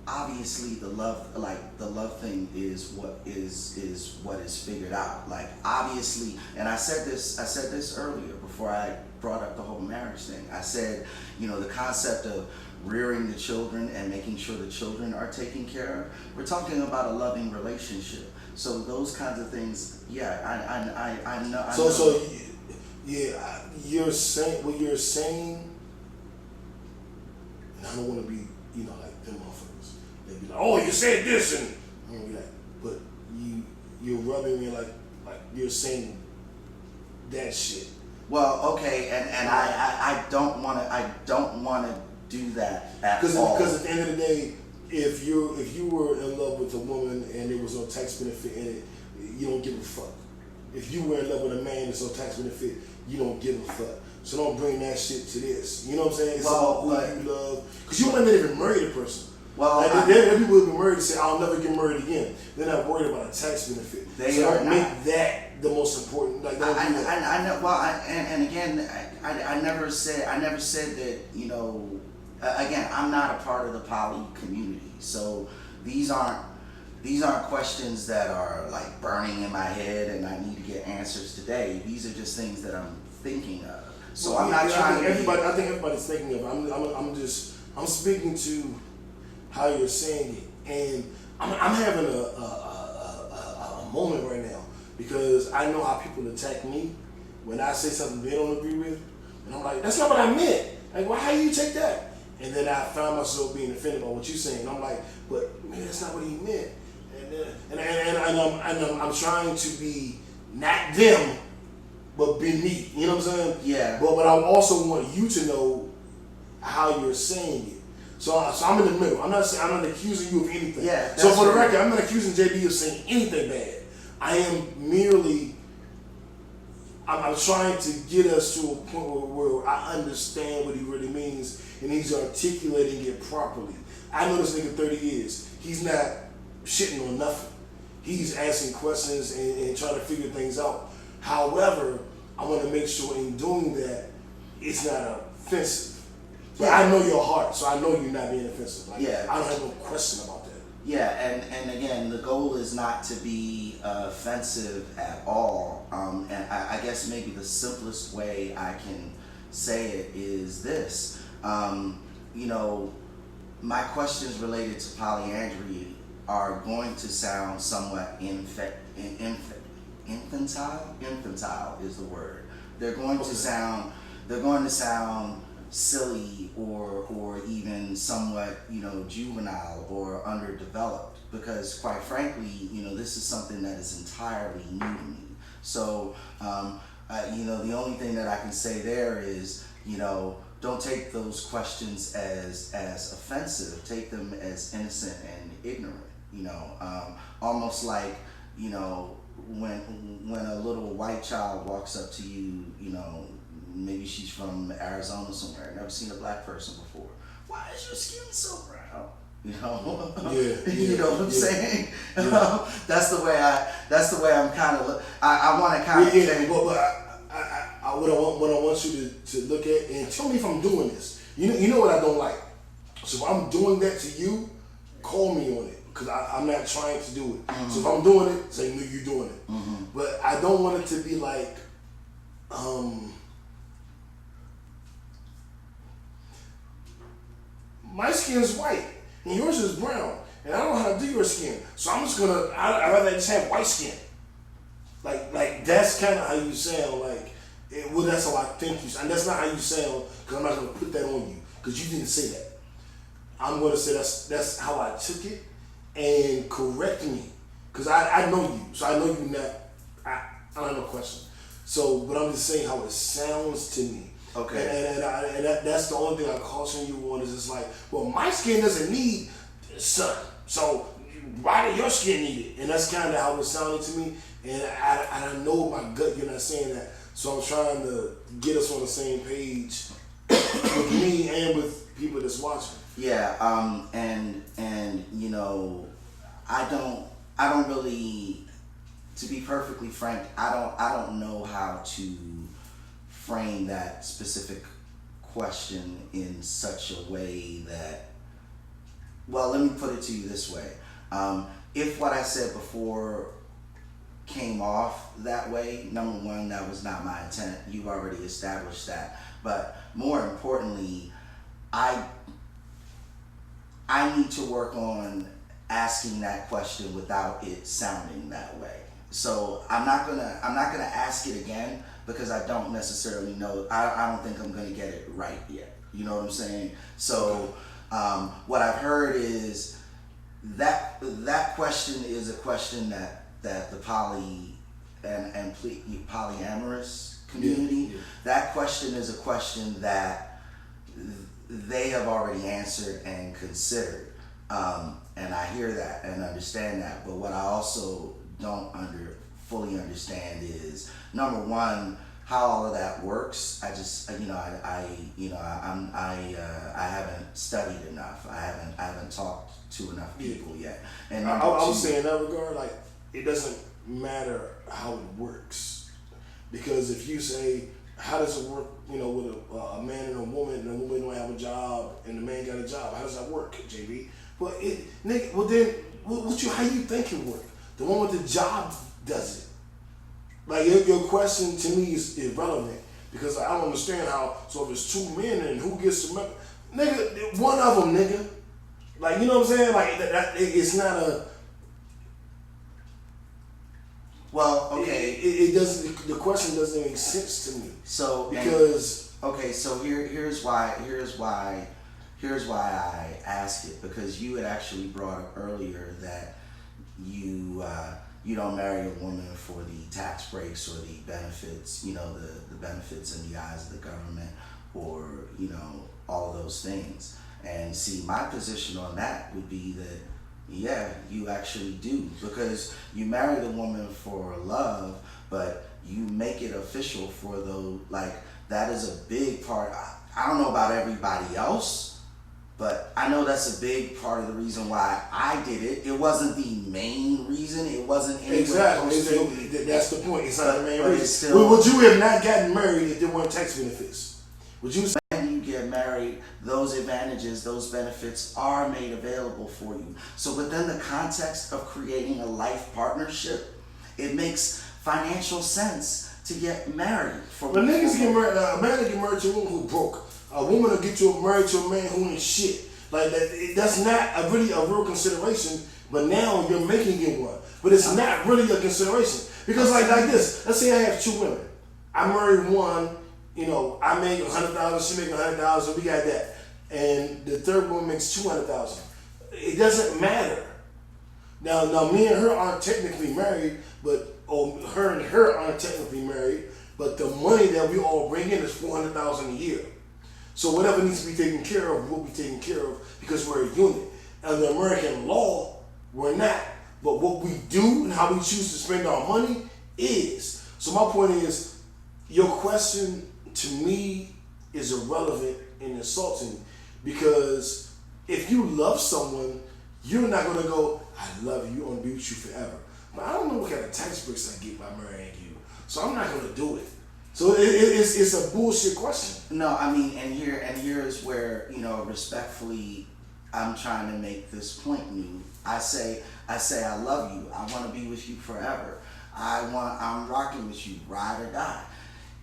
obviously the love thing is what is figured out. Like, obviously, and I said this earlier before I brought up the whole marriage thing. I said, you know, the concept of rearing the children and making sure the children are taken care of. We're talking about a loving relationship. So those kinds of things, yeah, I know.
So yeah, you're saying what you're saying. And I don't want to be, you know, like them motherfuckers. They'd be like, oh, you said this, and I'm gonna be like, but you're rubbing me like you're saying that shit.
Well, okay, and I don't want to do that at all.
Because at the end of the day, if you were in love with a woman and there was no tax benefit in it, you don't give a fuck. If you were in love with a man, there's no tax benefit, you don't give a fuck. So don't bring that shit to this. You know what I'm saying? It's about who you love. Because you might not even marry the person.
Well,
like, there are people who've been married and say, I'll never get married again. They're not worried about a tax benefit.
They are not.
Make that the most important. Like,
I know. Well, and again, I never said that. You know, again, I'm not a part of the poly community, so these aren't questions that are like burning in my head and I need to get answers today. These are just things that I'm thinking of. So well, I'm not trying to.
I think everybody's thinking of it. I'm speaking to how you're saying it, and I'm having a moment right now because I know how people attack me when I say something they don't agree with, and I'm like, that's not what I meant. Like, well, how do you take that? And then I found myself being offended by what you're saying. And I'm like, but man, that's not what he meant. And I'm trying to be not them, but beneath. You know what I'm saying?
Yeah.
But I also want you to know how you're saying it. So I'm in the middle. I'm not accusing you of anything.
Yeah.
So for the record, I'm not accusing JB of saying anything bad. I am merely. I'm trying to get us to a point where I understand what he really means and he's articulating it properly. I know this nigga 30 years. He's not shitting on nothing. He's asking questions and trying to figure things out. However, I want to make sure in doing that, it's not offensive. But yeah. I know your heart, so I know you're not being offensive. Like, yeah. I don't have no question about that.
Yeah, and again, the goal is not to be offensive at all. And I guess maybe the simplest way I can say it is this. My questions related to polyandry are going to sound somewhat infantile. Infantile is the word. They're going to sound silly or even somewhat juvenile or underdeveloped, because quite frankly this is something that is entirely new to me. So the only thing that I can say there is don't take those questions as offensive. Take them as innocent and ignorant. Almost like when a little white child walks up to you, maybe she's from Arizona somewhere, never seen a black person before. Why is your skin so brown?
Yeah,
you know what I'm saying? Yeah. That's the way I'm kind of. I want to kind of.
Yeah, but what I want you to look at, and tell me if I'm doing this. You know what I don't like. So if I'm doing that to you, call me on it, because I'm not trying to do it. Mm-hmm. So if I'm doing it, say no, you're doing it. Mm-hmm. But I don't want it to be like. My skin's white and yours is brown, and I don't know how to do your skin, so I'm just gonna. I'd rather just have white skin. Like that's kind of how you sound. That's how I think you. And that's not how you sound, because I'm not gonna put that on you, because you didn't say that. I'm gonna say that's how I took it, and correct me, because I know you, so I know you not. I don't have no question. So, but I'm just saying how it sounds to me. Okay. And that's the only thing I caution you on, is it's like, well, my skin doesn't need sun, so why does your skin need it? And that's kind of how it sounded to me. And I know my gut you're not saying that, so I'm trying to get us on the same page with me and with people that's watching.
Yeah. And I don't really, to be perfectly frank, I don't know how to frame that specific question in such a way that, well, let me put it to you this way. If what I said before came off that way, number one, that was not my intent. You've already established that. But more importantly, I need to work on asking that question without it sounding that way. So I'm not gonna ask it again, because I don't necessarily know. I don't think I'm gonna get it right yet. You know what I'm saying? So what I've heard is that question is a question that the poly and polyamorous community, that question is a question that they have already answered and considered. And I hear that and understand that. But what I also don't fully understand is, number one, how all of that works. I just I haven't studied enough. I haven't talked to enough people yet. And
I would say in that regard, like, it doesn't matter how it works, because if you say, how does it work, with a man and a woman don't have a job and the man got a job, how does that work, JB? Well, how you think it work? The one with the job does it. Like, your question to me is irrelevant, because I don't understand how. So if it's two men, and who gets to nigga, one of them, nigga. Like, you know what I'm saying? Like, that it's not a.
Well, okay.
It doesn't. The question doesn't make sense to me.
So
because
so here's why I ask it, because you had actually brought up earlier that you don't marry a woman for the tax breaks or the benefits, the benefits in the eyes of the government, or all of those things. And see, my position on that would be that, yeah, you actually do, because you marry the woman for love, but you make it official for that is a big part. I don't know about everybody else, but I know that's a big part of the reason why I did it. It wasn't the main reason. It wasn't
exactly. That's the point. It's not the main reason. Would you have not gotten married if there weren't tax benefits? Would you?
When you get married, those advantages, those benefits are made available for you. So within the context of creating a life partnership, it makes financial sense to get married.
But niggas get married. A man will get married to a woman who broke. A woman will get married to a man who ain't shit. Like that. That's not a real consideration. But now you're making it one. But it's not really a consideration, because like this. Let's say I have two women. I married one. I make $100,000. She make $100,000. We got that. And the third one makes $200,000. It doesn't matter. Now, me and her aren't technically married, her and her aren't technically married, but the money that we all bring in is $400,000 a year. So whatever needs to be taken care of will be taken care of, because we're a unit. Under American law, we're not. But what we do and how we choose to spend our money is. So my point is, your question to me is irrelevant and insulting, because if you love someone, you're not going to go, I love you, I'm going to be with you forever. But I don't know what kind of tax breaks I get by marrying you, so I'm not going to do it. So it's a bullshit question.
No, I mean, and here is where, respectfully, I'm trying to make this point new. I say I love you. I want to be with you forever. I'm rocking with you, ride or die.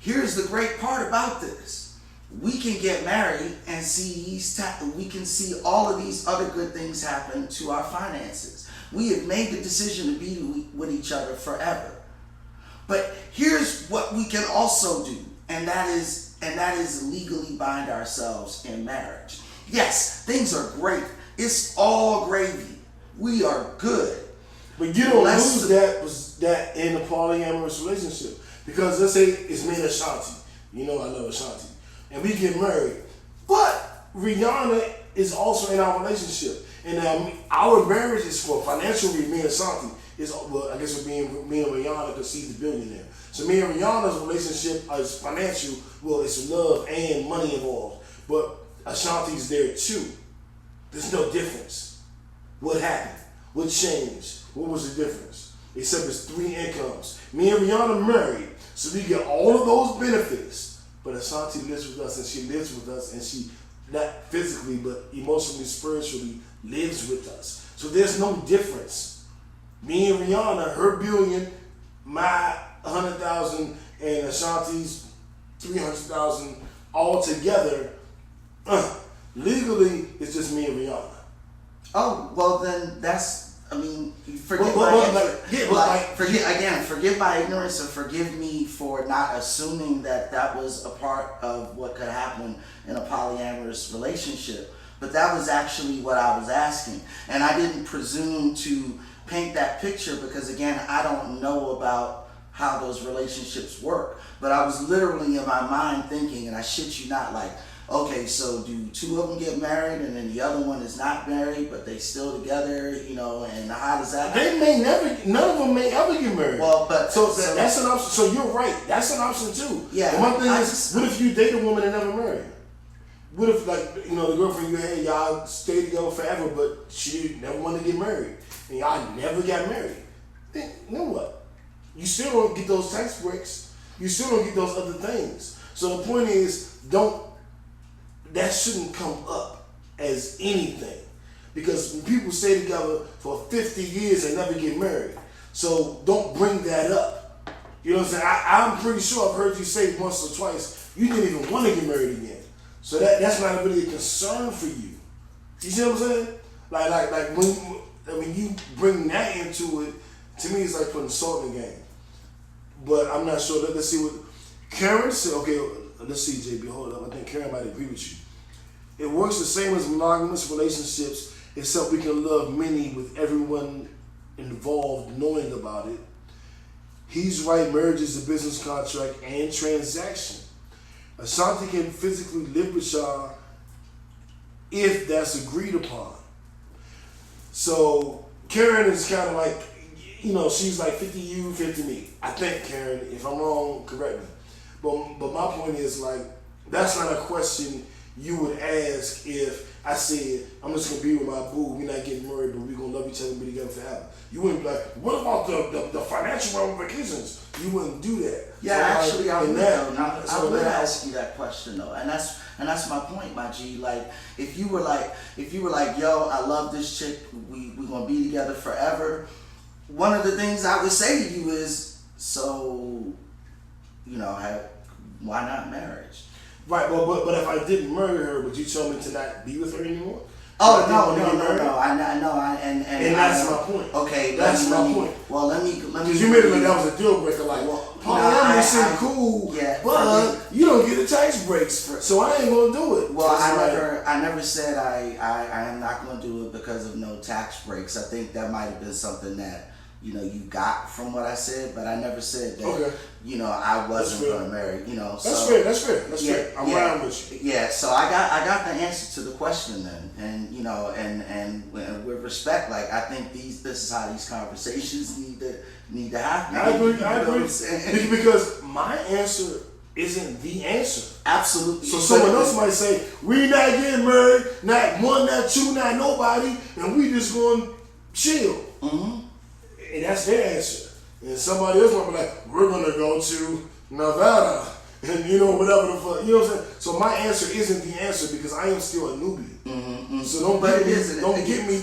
Here's the great part about this. We can get married and we can see all of these other good things happen to our finances. We have made the decision to be with each other forever. But here's what we can also do, and that is legally bind ourselves in marriage. Yes, things are great. It's all gravy. We are good.
But you don't lose that in a polyamorous relationship. Because let's say it's me and Ashanti. I love Ashanti. And we get married. But Rihanna is also in our relationship. And our marriage is for financial reasons. Me and Ashanti I guess it would be me and Rihanna, because she's the billionaire. So me and Rihanna's relationship is financial. Well, it's love and money involved. But Ashanti's there too. There's no difference. What happened? What changed? What was the difference? Except it's 3 incomes. Me and Rihanna married, so we get all of those benefits. But Ashanti lives with us, and she lives with us, and she, not physically, but emotionally, spiritually, lives with us. So there's no difference. Me and Rihanna, her billion, my 100,000, and Ashanti's 300,000, all together. Legally, it's just me and Rihanna.
Oh, well then forgive my ignorance, and forgive me for not assuming that was a part of what could happen in a polyamorous relationship. But that was actually what I was asking. And I didn't presume to paint that picture, because again, I don't know about how those relationships work. But I was literally in my mind thinking, and I shit you not, like, okay, so do 2 of them get married and then the other one is not married, but they still together, and how does that happen?
None of them may ever get married.
Well, but
so that's an option. So you're right. That's an option too.
Yeah.
And one thing is, what if you date a woman and never marry her? What if, the girlfriend you had, y'all stay together forever, but she never wanted to get married, and y'all never got married? Then what? You still don't get those tax breaks. You still don't get those other things. So the point is, that shouldn't come up as anything, because when people stay together for 50 years and never get married, so don't bring that up. You know what I'm saying? I'm pretty sure I've heard you say once or twice you didn't even want to get married again. So that's not really a concern for you. You see what I'm saying? Like when you bring that into it, to me it's like putting salt in the game. but I'm not sure. Let's see what Karen said. Okay, let's see, JB. Hold up. I think Karen might agree with you. It works the same as monogamous relationships, except we can love many with everyone involved knowing about it. He's right. Marriage is a business contract and transaction. Ashanti can physically live with y'all if that's agreed upon. So Karen is kind of like, she's like 50 you, 50 me. I think, Karen, if I'm wrong, correct me. But my point is, like, that's not a question you would ask if I said, I'm just going to be with my boo, we're not getting married, but we're going to love each other and be together forever. You wouldn't be like, what about the financial ramifications? You wouldn't do that.
Yeah, so actually, I would ask you that question, though. And that's my point, my G. Like, if you were like, yo, I love this chick, we're going to be together forever, one of the things I would say to you is, so, why not marriage?
Right, but if I didn't marry her, would you tell me to not be with her anymore?
Oh, no. I know, and
that's my point.
Okay,
that's my point.
Well, let me.
Because you made it like that was a deal breaker. Like, polyamory seemed cool,
yeah,
but you don't get the tax breaks, so I ain't gonna do it.
Well, I never said I am not gonna do it because of no tax breaks. I think that might have been something that you got from what I said, but I never said that. Okay. I wasn't going to marry.
That's fair. That's fair. I'm around with you.
Yeah. So I got the answer to the question then, and and with respect, like I think this is how these conversations need to happen.
I agree. Because my answer isn't the answer.
Absolutely.
So someone else might say, we not getting married, not one, not two, not nobody, and we just going to chill.
Mm-hmm.
And that's their answer. And somebody else might be like, we're going to go to Nevada and whatever the fuck. You know what I'm saying? So my answer isn't the answer because I am still a newbie.
Mm-hmm.
So don't get me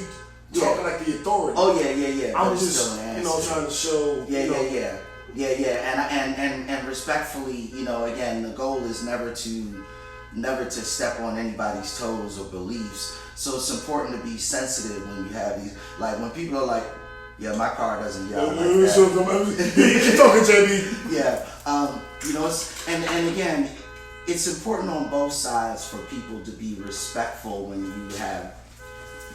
talking like the authority.
Oh yeah.
I'm just trying to show.
Yeah. And respectfully, again, the goal is never to step on anybody's toes or beliefs. So it's important to be sensitive when you have these, like when people are like, yeah, my car doesn't yell like that.
Keep talking, JB.
Yeah, and again, it's important on both sides for people to be respectful when you have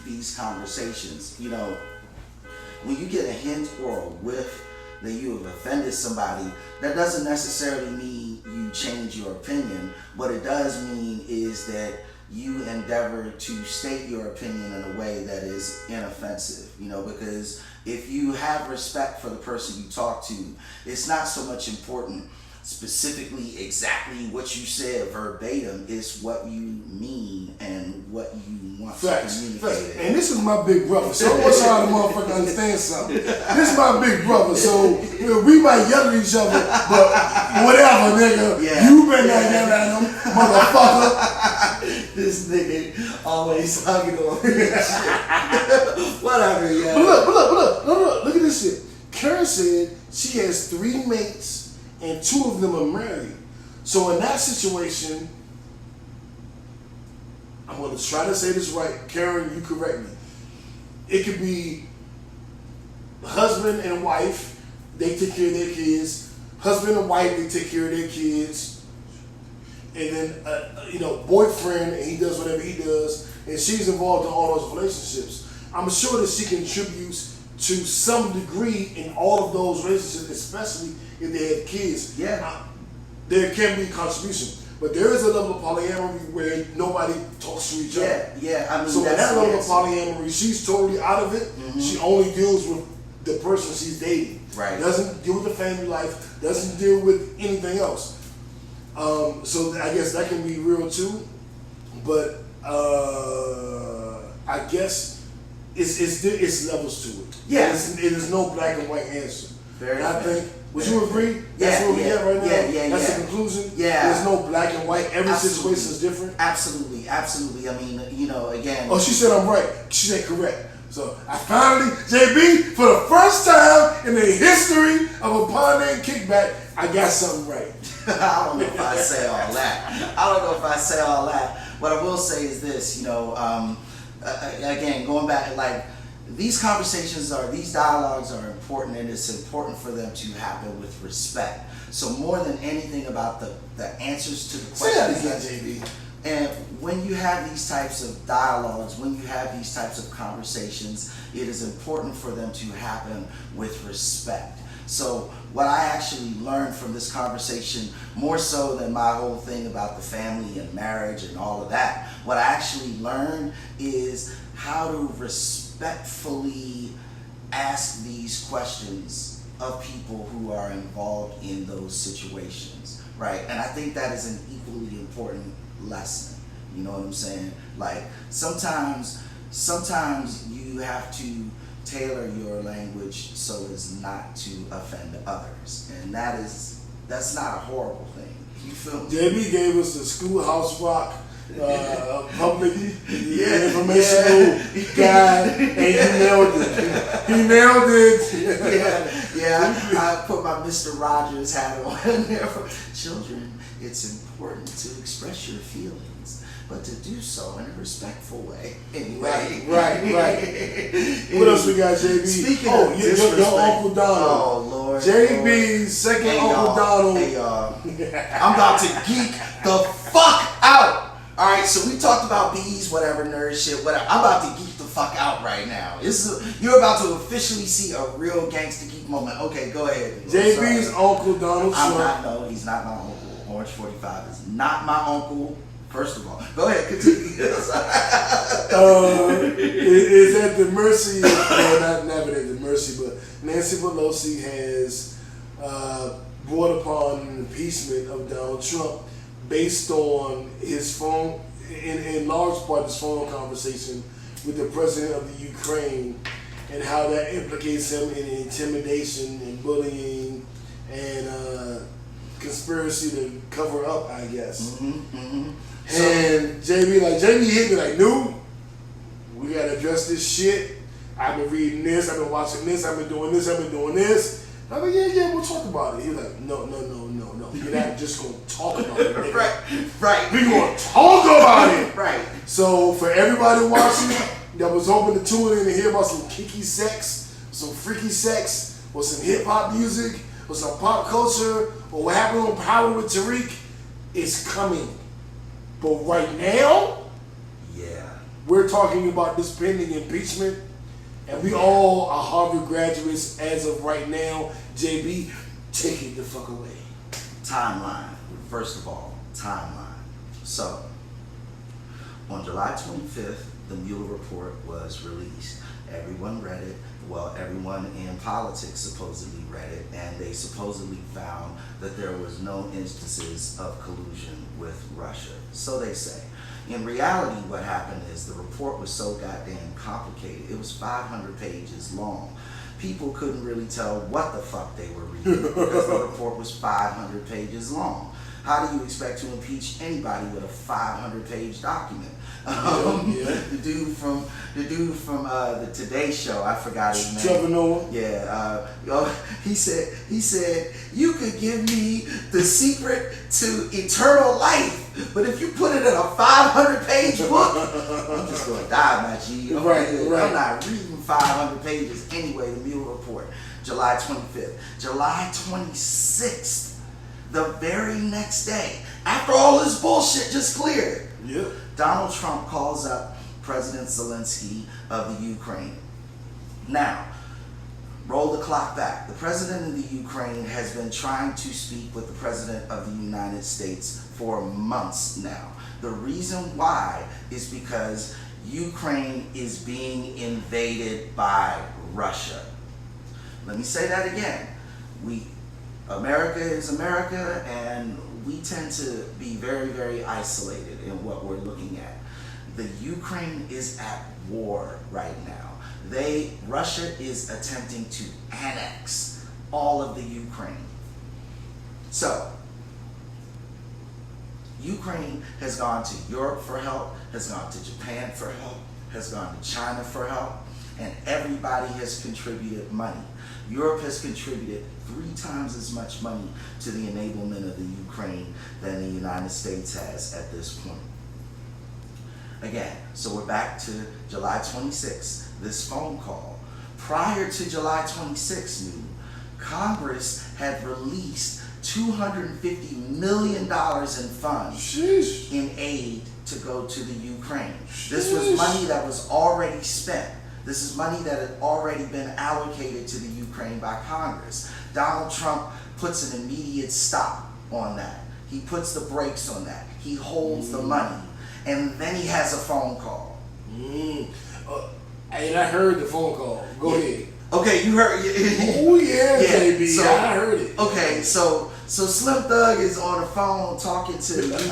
these conversations. When you get a hint or a whiff that you have offended somebody, that doesn't necessarily mean you change your opinion. What it does mean is that you endeavor to state your opinion in a way that is inoffensive, because if you have respect for the person you talk to, it's not so much important specifically exactly what you said verbatim, it's what you mean and what you want to communicate.
And this is my big brother, so I want y'all to motherfucker understand something. This is my big brother, so we might yell at each other, but whatever, nigga, you better not yell at him, motherfucker.
This nigga always hugging on me. Whatever, yeah.
But look at this shit. Karen said she has 3 mates and 2 of them are married. So in that situation, I'm going to try to say this right. Karen, you correct me. It could be husband and wife, they take care of their kids. Husband and wife, they take care of their kids. And then, boyfriend, and he does whatever he does. And she's involved in all those relationships. I'm sure that she contributes to some degree in all of those relationships, especially if they have kids.
Yeah.
There can be contribution. But there is a level of polyamory where nobody talks to each other.
Yeah. I mean,
so in that level of polyamory, she's totally out of it.
Mm-hmm.
She only deals with the person she's dating.
Right.
Doesn't deal with the family life, doesn't deal with anything else. So I guess that can be real too. But I guess it's levels to it.
Yeah.
It is no black and white answer.
Very
I think, would you agree? That's where we at right now? That's the conclusion?
Yeah.
There's no black and white. Every situation is different?
Absolutely. I mean, again.
Oh, she said I'm right. She said correct. So I finally, JB, for the first time in the history of a Pod Name Kickback, I got something right.
I don't know if I say all that. What I will say is this, again, going back, like, these conversations these dialogues are important, and it's important for them to happen with respect. So more than anything about the answers to the questions.
Say that again, JB.
And when you have these types of dialogues, when you have these types of conversations, it is important for them to happen with respect. So what I actually learned from this conversation, more so than my whole thing about the family and marriage and all of that, what I actually learned is how to respectfully ask these questions of people who are involved in those situations, right? And I think that is an equally important lesson. You know what I'm saying? Like sometimes you have to tailor your language so as not to offend others, and that's not a horrible thing. You feel me?
JB gave us the Schoolhouse Rock public informational guide, and he nailed it. He nailed it.
Yeah. I put my Mr. Rogers hat on there. Children, it's important to express your feelings, but to do so in a respectful way. Anyway.
Right. What else we got, JB?
Speaking of disrespect,
your Uncle Donald.
Oh, Lord.
JB's second Uncle Donald.
Hey, y'all. I'm about to geek the fuck out. All right, so we talked about bees, whatever, nerd shit, whatever. I'm about to geek the fuck out right now. You're about to officially see a real gangster geek moment. Okay, go ahead.
JB's Uncle Donald Trump.
No, he's not my uncle. Orange 45 is not my uncle. First of all, go ahead, continue.
Is at the mercy of, not at the mercy, but Nancy Pelosi has brought upon an impeachment of Donald Trump based on his phone, in large part his phone conversation with the president of the Ukraine, and how that implicates him in intimidation and bullying and conspiracy to cover up, I guess. And JB hit me like, "No, we gotta address this shit. I've been reading this, I've been watching this, I've been doing this, I've been doing this." I'm like, yeah, we'll talk about it. He's like, no. You're not just gonna talk about it, nigga.
Right.
We're gonna talk about it.
Right.
So for everybody watching that was hoping to tune in and hear about some kinky sex, some freaky sex, or some hip hop music, or some pop culture, or what happened on Power with Tariq, it's coming. But right now, we're talking about this pending impeachment, and we all are Harvard graduates as of right now. JB, take it the fuck away.
Timeline. First of all, timeline. So, on July 25th, the Mueller report was released. Everyone read it. Well, everyone in politics supposedly read it, and they supposedly found that there was no instances of collusion with Russia. So they say. In reality, what happened is the report was so goddamn complicated. It was 500 pages long. People couldn't really tell what the fuck they were reading because the report was 500 pages long. How do you expect to impeach anybody with a 500-page document? The dude from the Today Show, I forgot his name.
Trevor Noah.
Yeah, he said you could give me the secret to eternal life, but if you put it in a 500-page book, I'm just gonna die, my G.
Right.
I'm not reading 500 pages anyway. The Mueller report, July 25th, July 26th. The very next day, after all this bullshit just cleared, Donald Trump calls up President Zelensky of the Ukraine. Now, roll the clock back. The president of the Ukraine has been trying to speak with the president of the United States for months now. The reason why is because Ukraine is being invaded by Russia. Let me say that again. America is America, and we tend to be very, very isolated in what we're looking at. The Ukraine is at war right now. Russia is attempting to annex all of the Ukraine. So, Ukraine has gone to Europe for help, has gone to Japan for help, has gone to China for help, and everybody has contributed money. Europe has contributed 3 times as much money to the enablement of the Ukraine than the United States has at this point. Again, so we're back to July 26th, this phone call. Prior to July 26th, Congress had released $250 million in funds
Sheesh.
in aid to go to the Ukraine. This was money that was already spent. This is money that had already been allocated to the Ukraine by Congress. Donald Trump puts an immediate stop on that. He puts the brakes on that. He holds the money. And then he has a phone call.
And I heard the phone call. Go ahead.
Okay, you heard.
Oh yeah, baby.
So,
I heard it.
Okay, so Slim Thug is on the phone talking to the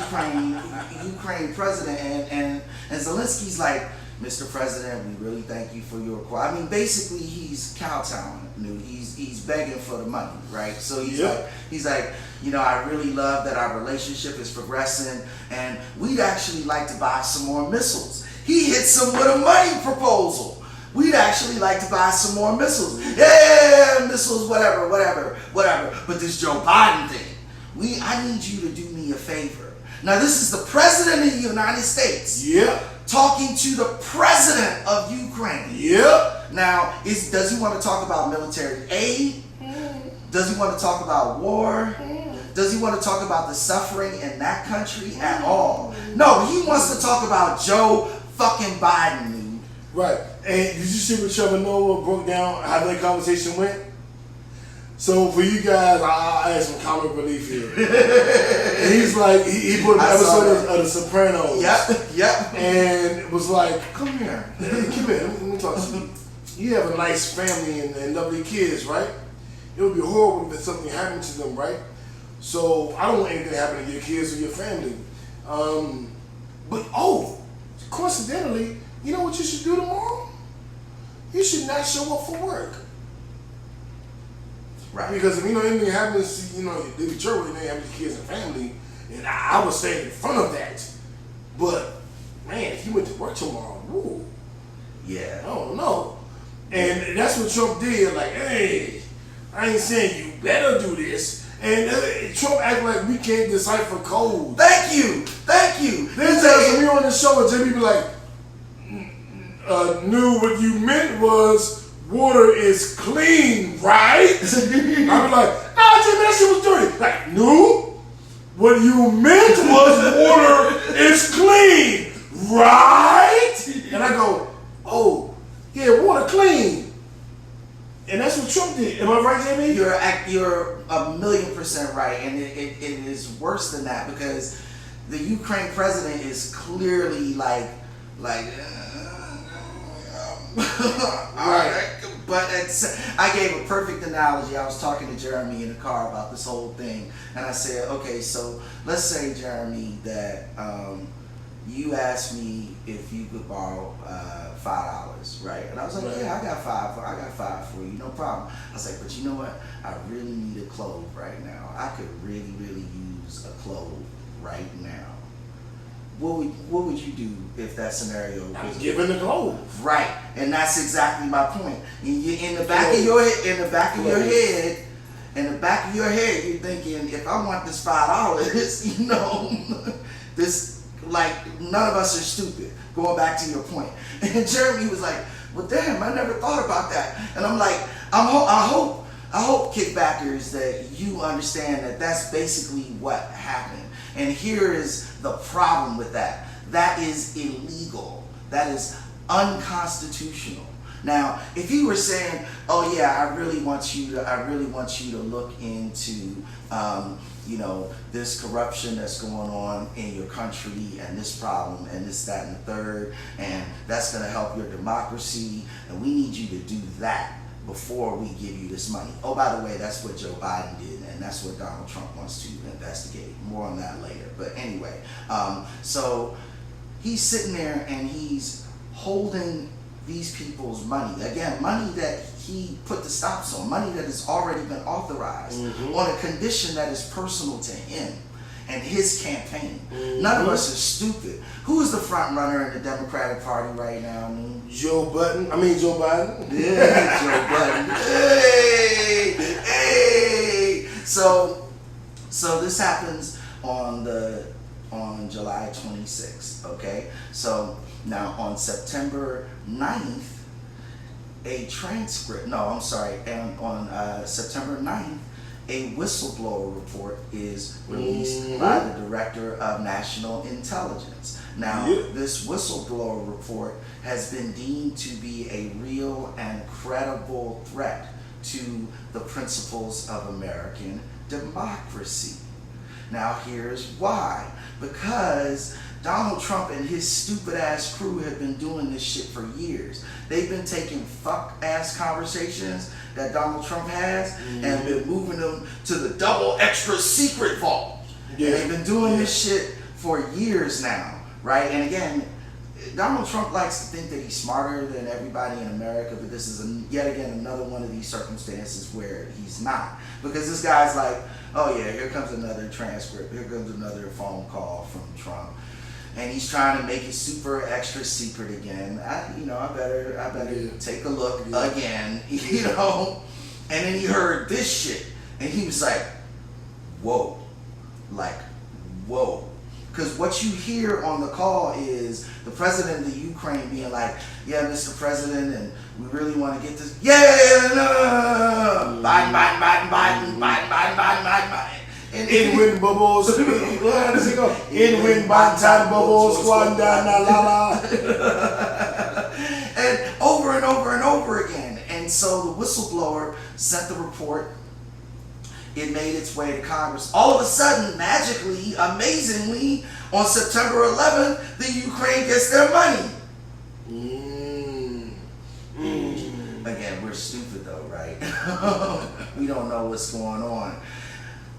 Ukraine president, and Zelensky's like, Mr. President, we really thank you for your call. I mean, basically, he's kowtowing. He's begging for the money, right? So he's like, you know, I really love that our relationship is progressing, and we'd actually like to buy some more missiles. He hits him with a money proposal. We'd actually like to buy some more missiles. Yeah, missiles, whatever. But this Joe Biden thing, I need you to do me a favor. Now, this is the President of the United States.
Yeah.
Talking to the President of Ukraine.
Yep.
Now, does he want to talk about military aid? Does he want to talk about war? Does he want to talk about the suffering in that country at all? No, he wants to talk about Joe fucking Biden, dude.
Right. And did you see what Trevor Noah broke down how that conversation went? So for you guys, I'll add some comic relief here. And he's like, he put an episode of The Sopranos.
Yep.
And it was like, come here. Come here. Let me talk to you. You have a nice family and lovely kids, right? It would be horrible if something happened to them, right? So I don't want anything to happen to your kids or your family. But coincidentally, you know what you should do tomorrow? You should not show up for work.
Right.
Because if anything happens, they be trouble, anything happens to kids and family, and I would stay in front of that. But man, if you went to work tomorrow, woo.
Yeah.
I don't know. And that's what Trump did. Like, hey, I ain't saying you better do this. And Trump act like we can't decipher code.
Thank you.
Then when we on the show, and Jimmy be like, knew what you meant was water is clean, right? I be like, nah, Jimmy, that shit was dirty. Like, no, what you meant was water is clean, right? And I go, oh, yeah, water clean. And that's what Trump did. Am I right, Jamie?
You're 1,000,000% right, and it is worse than that because the Ukraine president is clearly like. Right. But I gave a perfect analogy. I was talking to Jeremy in the car about this whole thing, and I said, okay, so let's say, Jeremy, that you asked me if you could borrow $5, right? And I was like, yeah, I got five for you, no problem. I was like, but you know what? I really need a clove right now. I could really, really use a clove right now. What would you do if that scenario was
I'm giving the clove?
Right, and that's exactly my point. In the back of your head, you're thinking, if I want this $5, this, like, none of us are stupid. Going back to your point, and Jeremy was like, "Well, damn, I never thought about that." And I'm like, I hope kickbackers that you understand that that's basically what happened. And here is the problem with that. That is illegal. That is unconstitutional. Now, if you were saying, "Oh yeah, I really want you to look into, this corruption that's going on in your country and this problem and this, that, and the third, and that's going to help your democracy, and we need you to do that before we give you this money." Oh, by the way, that's what Joe Biden did, and that's what Donald Trump wants to investigate. More on that later. But anyway, so he's sitting there and he's holding these people's money. Again, money that he put the stops on, money that has already been authorized on a condition that is personal to him and his campaign. None of us are stupid. Who is the front runner in the Democratic Party right now?
Joe Biden.
Yeah, Joe Biden. Hey. So this happens on the on July 26th, okay? So now on September 9th, on September 9th, a whistleblower report is released by the Director of National Intelligence. Now, this whistleblower report has been deemed to be a real and credible threat to the principles of American democracy. Now, here's why. Because Donald Trump and his stupid ass crew have been doing this shit for years. They've been taking fuck ass conversations that Donald Trump has and been moving them to the double extra secret vault. Yeah. They've been doing this shit for years now, right? And again, Donald Trump likes to think that he's smarter than everybody in America, but this is yet again another one of these circumstances where he's not. Because this guy's like, oh yeah, here comes another transcript, here comes another phone call from Trump. And he's trying to make it super extra secret again. I better take a look again, you know. And then he heard this shit, and he was like, whoa, Because what you hear on the call is the president of the Ukraine being like, yeah, Mr. President, and we really want to get this. No. Biden.
In win bubbles, how does it go? In win bantan bubbles, squandana la la.
And over and over and over again. And so the whistleblower sent the report. It made its way to Congress. All of a sudden, magically, amazingly, on September 11th, the Ukraine gets their money. Again, we're stupid though, right? We don't know what's going on.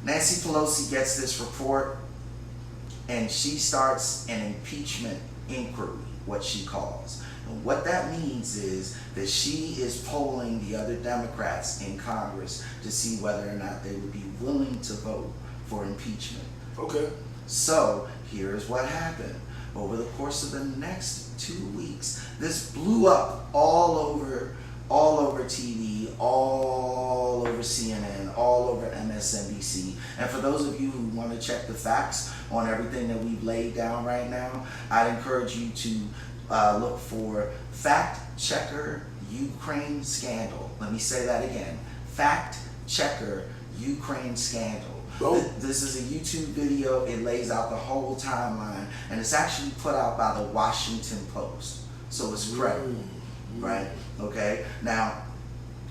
Nancy Pelosi gets this report, and she starts an impeachment inquiry, what she calls. And what that means is that she is polling the other Democrats in Congress to see whether or not they would be willing to vote for impeachment.
Okay.
So here's what happened. Over the course of the next 2 weeks, this blew up all over TV, all over CNN, all over MSNBC. And for those of you who want to check the facts on everything that we've laid down right now, I'd encourage you to look for Fact Checker Ukraine Scandal. Let me say that again. Fact Checker Ukraine Scandal. This is a YouTube video. It lays out the whole timeline, and it's actually put out by the Washington Post. So it's credible, right? Okay. Now,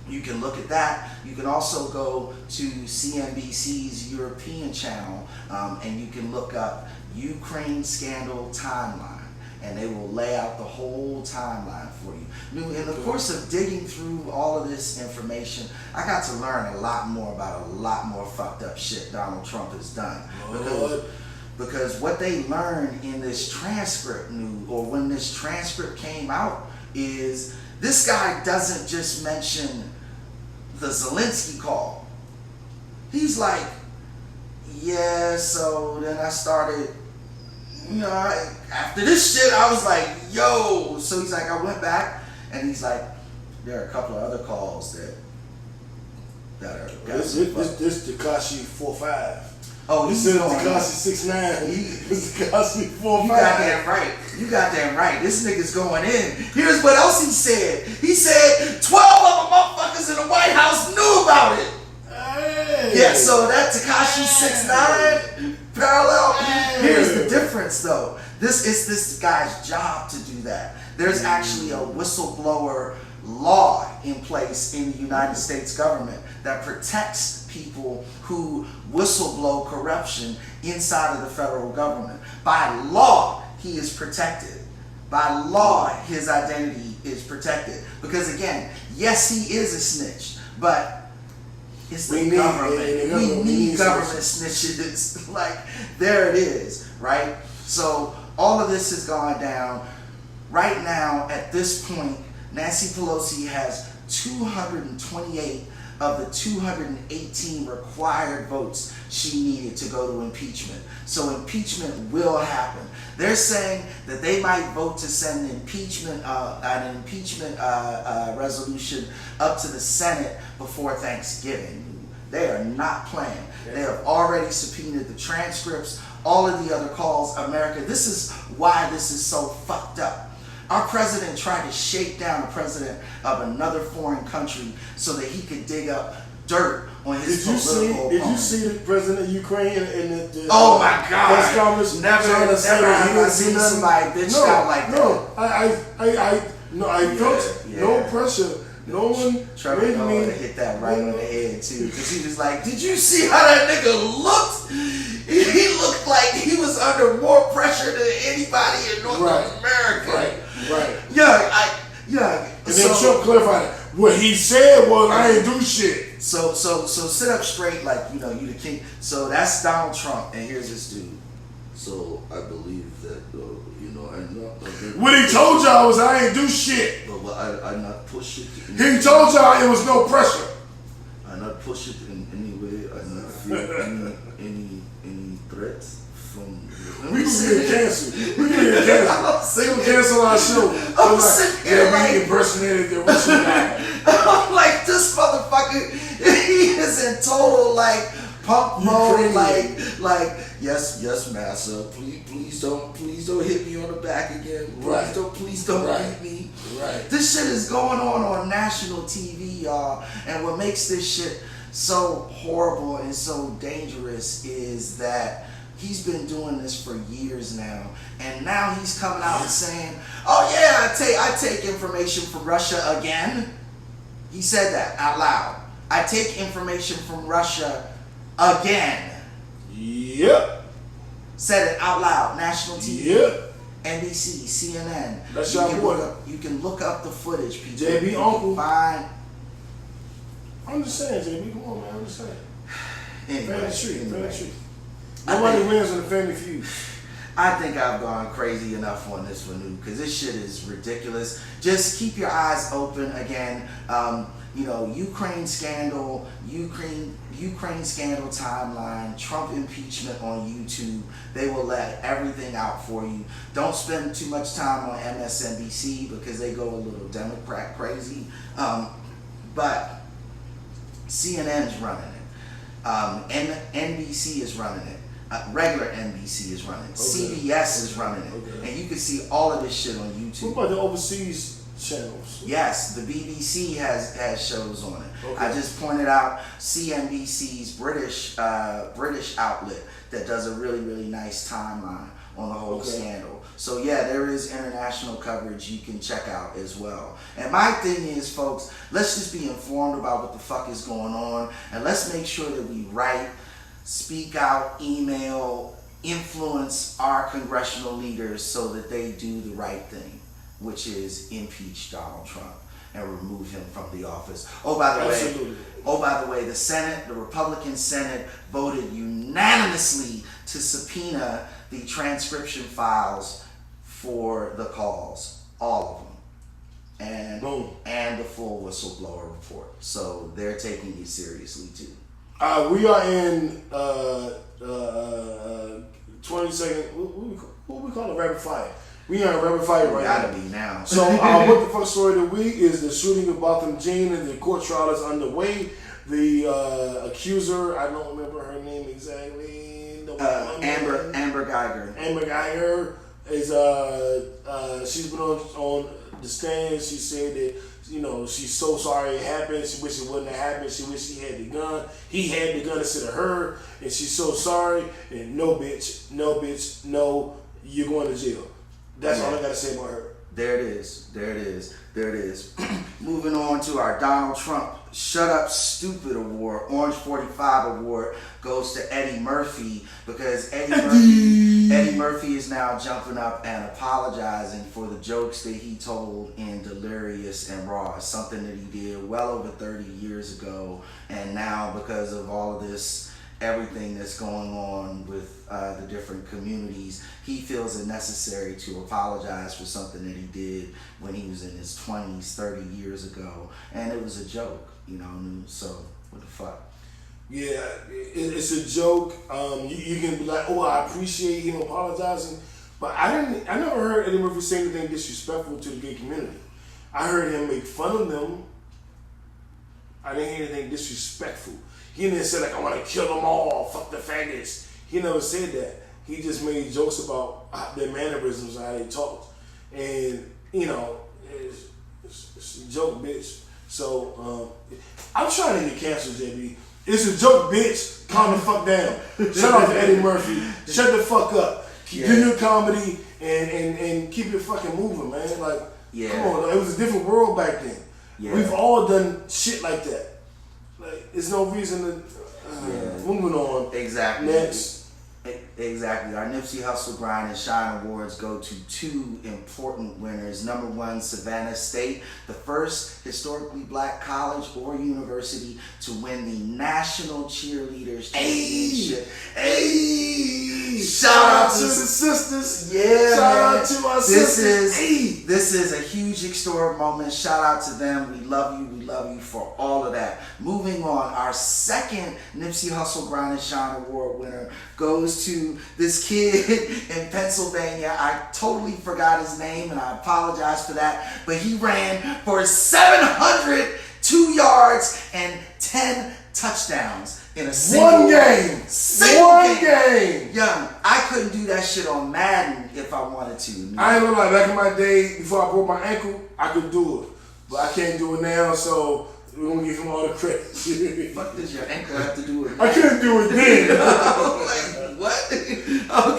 you can look at that. You can also go to CNBC's European channel, and you can look up Ukraine Scandal Timeline. And they will lay out the whole timeline for you. In the course of digging through all of this information, I got to learn a lot more about a lot more fucked up shit Donald Trump has done. Because what they learned in this transcript, or when this transcript came out, is this guy doesn't just mention the Zelensky call. He's like, yeah, so then I started, after this shit, I was like, yo. So he's like, I went back, and he's like, there are a couple of other calls that are.
This Tekashi 4-5.
Oh,
this is Tekashi 6'9". This is Tekashi 4'5".
You got that right. This nigga's going in. Here's what else he said. He said 12 of the motherfuckers in the White House knew about it. Hey. Yeah, so that Tekashi 6'9" parallel. Hey. Here's the difference, though. This is this guy's job to do that. There's actually a whistleblower law in place in the United States government that protects people who whistleblow corruption inside of the federal government. By law, he is protected. By law, his identity is protected. Because again, yes, he is a snitch, but it's the government. We need government snitches. Like, there it is, right? So all of this has gone down. Right now, at this point, Nancy Pelosi has 228 of the 218 required votes she needed to go to impeachment. So impeachment will happen. They're saying that they might vote to send an impeachment resolution up to the Senate before Thanksgiving. They are not playing. They have already subpoenaed the transcripts, all of the other calls. America, this is why this is so fucked up. Our president tried to shake down the president of another foreign country so that he could dig up dirt on his political opponent.
Did you see the president of Ukraine in the
oh my God!
press conference?
Never have I seen somebody bitched out like
that. I felt no pressure. No one.
Trevor Noah hit that right on the head too, because he was like, "Did you see how that nigga looked? He looked like he was under more pressure than anybody in North America."
Right.
Yeah.
And then Trump clarified it. What he said was, "I ain't do shit."
So sit up straight, like you the king. So that's Donald Trump, and here's this dude. So I believe that
what he told y'all was, "I ain't do shit."
But I not push it.
He told y'all it was no pressure.
I not push it in any way. I not feel any threats from.
We can get canceled. They will cancel our show.
I'm sitting here like
impersonated the original guy.
I'm like, this motherfucker. He is in total like punk mode. Like yes, massa. Please don't hit me on the back again. Please don't beat me.
Right.
This shit is going on national TV, y'all. And what makes this shit so horrible and so dangerous is that he's been doing this for years now, and now he's coming out and saying, "Oh yeah, I take information from Russia again." He said that out loud. I take information from Russia again.
Yep.
Said it out loud. National TV.
Yep.
NBC, CNN.
That's your boy.
You can look up the footage, people.
JB Uncle.
Fine.
I'm just saying, JB. Come on, man. I'm just saying. Family tree. Nobody wins in the Family Feud.
I think I've gone crazy enough on this one, New, because this shit is ridiculous. Just keep your eyes open again. Ukraine scandal timeline, Trump impeachment on YouTube. They will let everything out for you. Don't spend too much time on MSNBC because they go a little Democrat crazy. But CNN's running it. NBC is running it. Regular NBC is running it. CBS is running it. And you can see all of this shit on YouTube.
What about the overseas channels?
Yes, the BBC has shows on it.
Okay.
I just pointed out CNBC's British outlet that does a really, really nice timeline on the whole scandal. So yeah, there is international coverage you can check out as well. And my thing is, folks, let's just be informed about what the fuck is going on, and let's make sure that we write, speak out, email, influence our congressional leaders so that they do the right thing, which is impeach Donald Trump and remove him from the office. Oh, by the way, the Senate, the Republican Senate, voted unanimously to subpoena the transcription files for the calls, all of them, and the full whistleblower report. So they're taking it seriously too.
We are in 20 second. What we call a rapid fire? We are in rapid fire right now.
Gotta be now.
So what the fuck story of the week is the shooting of Botham Jean, and the court trial is underway. The accuser, I don't remember her name exactly.
Amber Geiger.
Amber Geiger is she's been on the stand. She said that she's so sorry it happened. She wished it wouldn't have happened. She wished he had the gun. He had the gun instead of her, and she's so sorry. And no bitch, no, you're going to jail. That's all I gotta say about her.
There it is. Moving on to our Donald Trump Shut Up Stupid Award, Orange 45 Award goes to Eddie Murphy, because Eddie Murphy is now jumping up and apologizing for the jokes that he told in Delirious and Raw, something that he did well over 30 years ago, and now because of all of this, everything that's going on with the different communities, he feels it necessary to apologize for something that he did when he was in his 20s 30 years ago, and it was a joke, so what the fuck.
Yeah, it's a joke. You can be like, oh, I appreciate him apologizing, but I never heard Eddie Murphy say anything disrespectful to the gay community. I heard him make fun of them. I didn't hear anything disrespectful. He didn't say like, I want to kill them all, fuck the faggots. He never said that. He just made jokes about their mannerisms and how they talked. And, you know, it's a joke, bitch. So, I'm trying to get canceled, JB. It's a joke, bitch. Calm the fuck down. Shout out to Eddie Murphy. Shut the fuck up. Do your comedy and keep it fucking moving, man. Like, come on. It was a different world back then. Yeah. We've all done shit like that. Like, there's no reason to... Moving on.
Exactly.
Next.
Exactly. Our Nipsey Hussle Grind and Shine Awards go to two important winners. Number one, Savannah State, the first historically black college or university to win the National Cheerleaders Championship.
Hey!
Shout out to the sisters. Yeah,
shout out to our sisters.
This is a huge historic moment. Shout out to them. We love you. We love you for all of that. Moving on, our second Nipsey Hussle Grind and Shine Award winner goes to this kid in Pennsylvania. I totally forgot his name and I apologize for that. But he ran for 702 yards and 10 touchdowns in a single
game.
One game. Young, I couldn't do that shit on Madden if I wanted to.
I ain't gonna lie, back in my day, before I broke my ankle, I could do it. But I can't do it now, so we're gonna give him all the credit.
Fuck does your ankle have to do with
I couldn't do it then.
Like, what?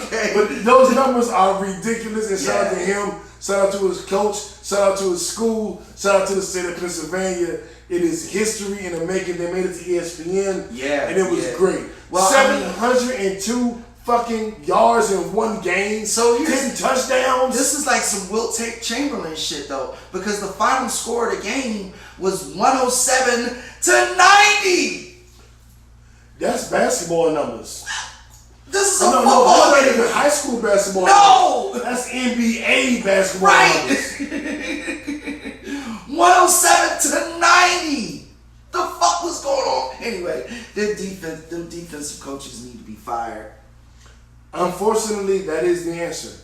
Okay.
But those numbers are ridiculous, and shout out to him, shout out to his coach, shout out to his school, shout out to the state of Pennsylvania. It is history in the making. They made it to ESPN, and it was great. Well, 702 fucking yards in one game. So 10 touchdowns.
This is like some Wilt Chamberlain shit though, because the final score of the game was 107 to 90.
That's basketball numbers.
This is a football game.
Not even high school basketball.
No,
numbers. That's NBA basketball.
Right. 107 to 90. The fuck was going on? Anyway, them defensive coaches need to be fired.
Unfortunately, that is the answer.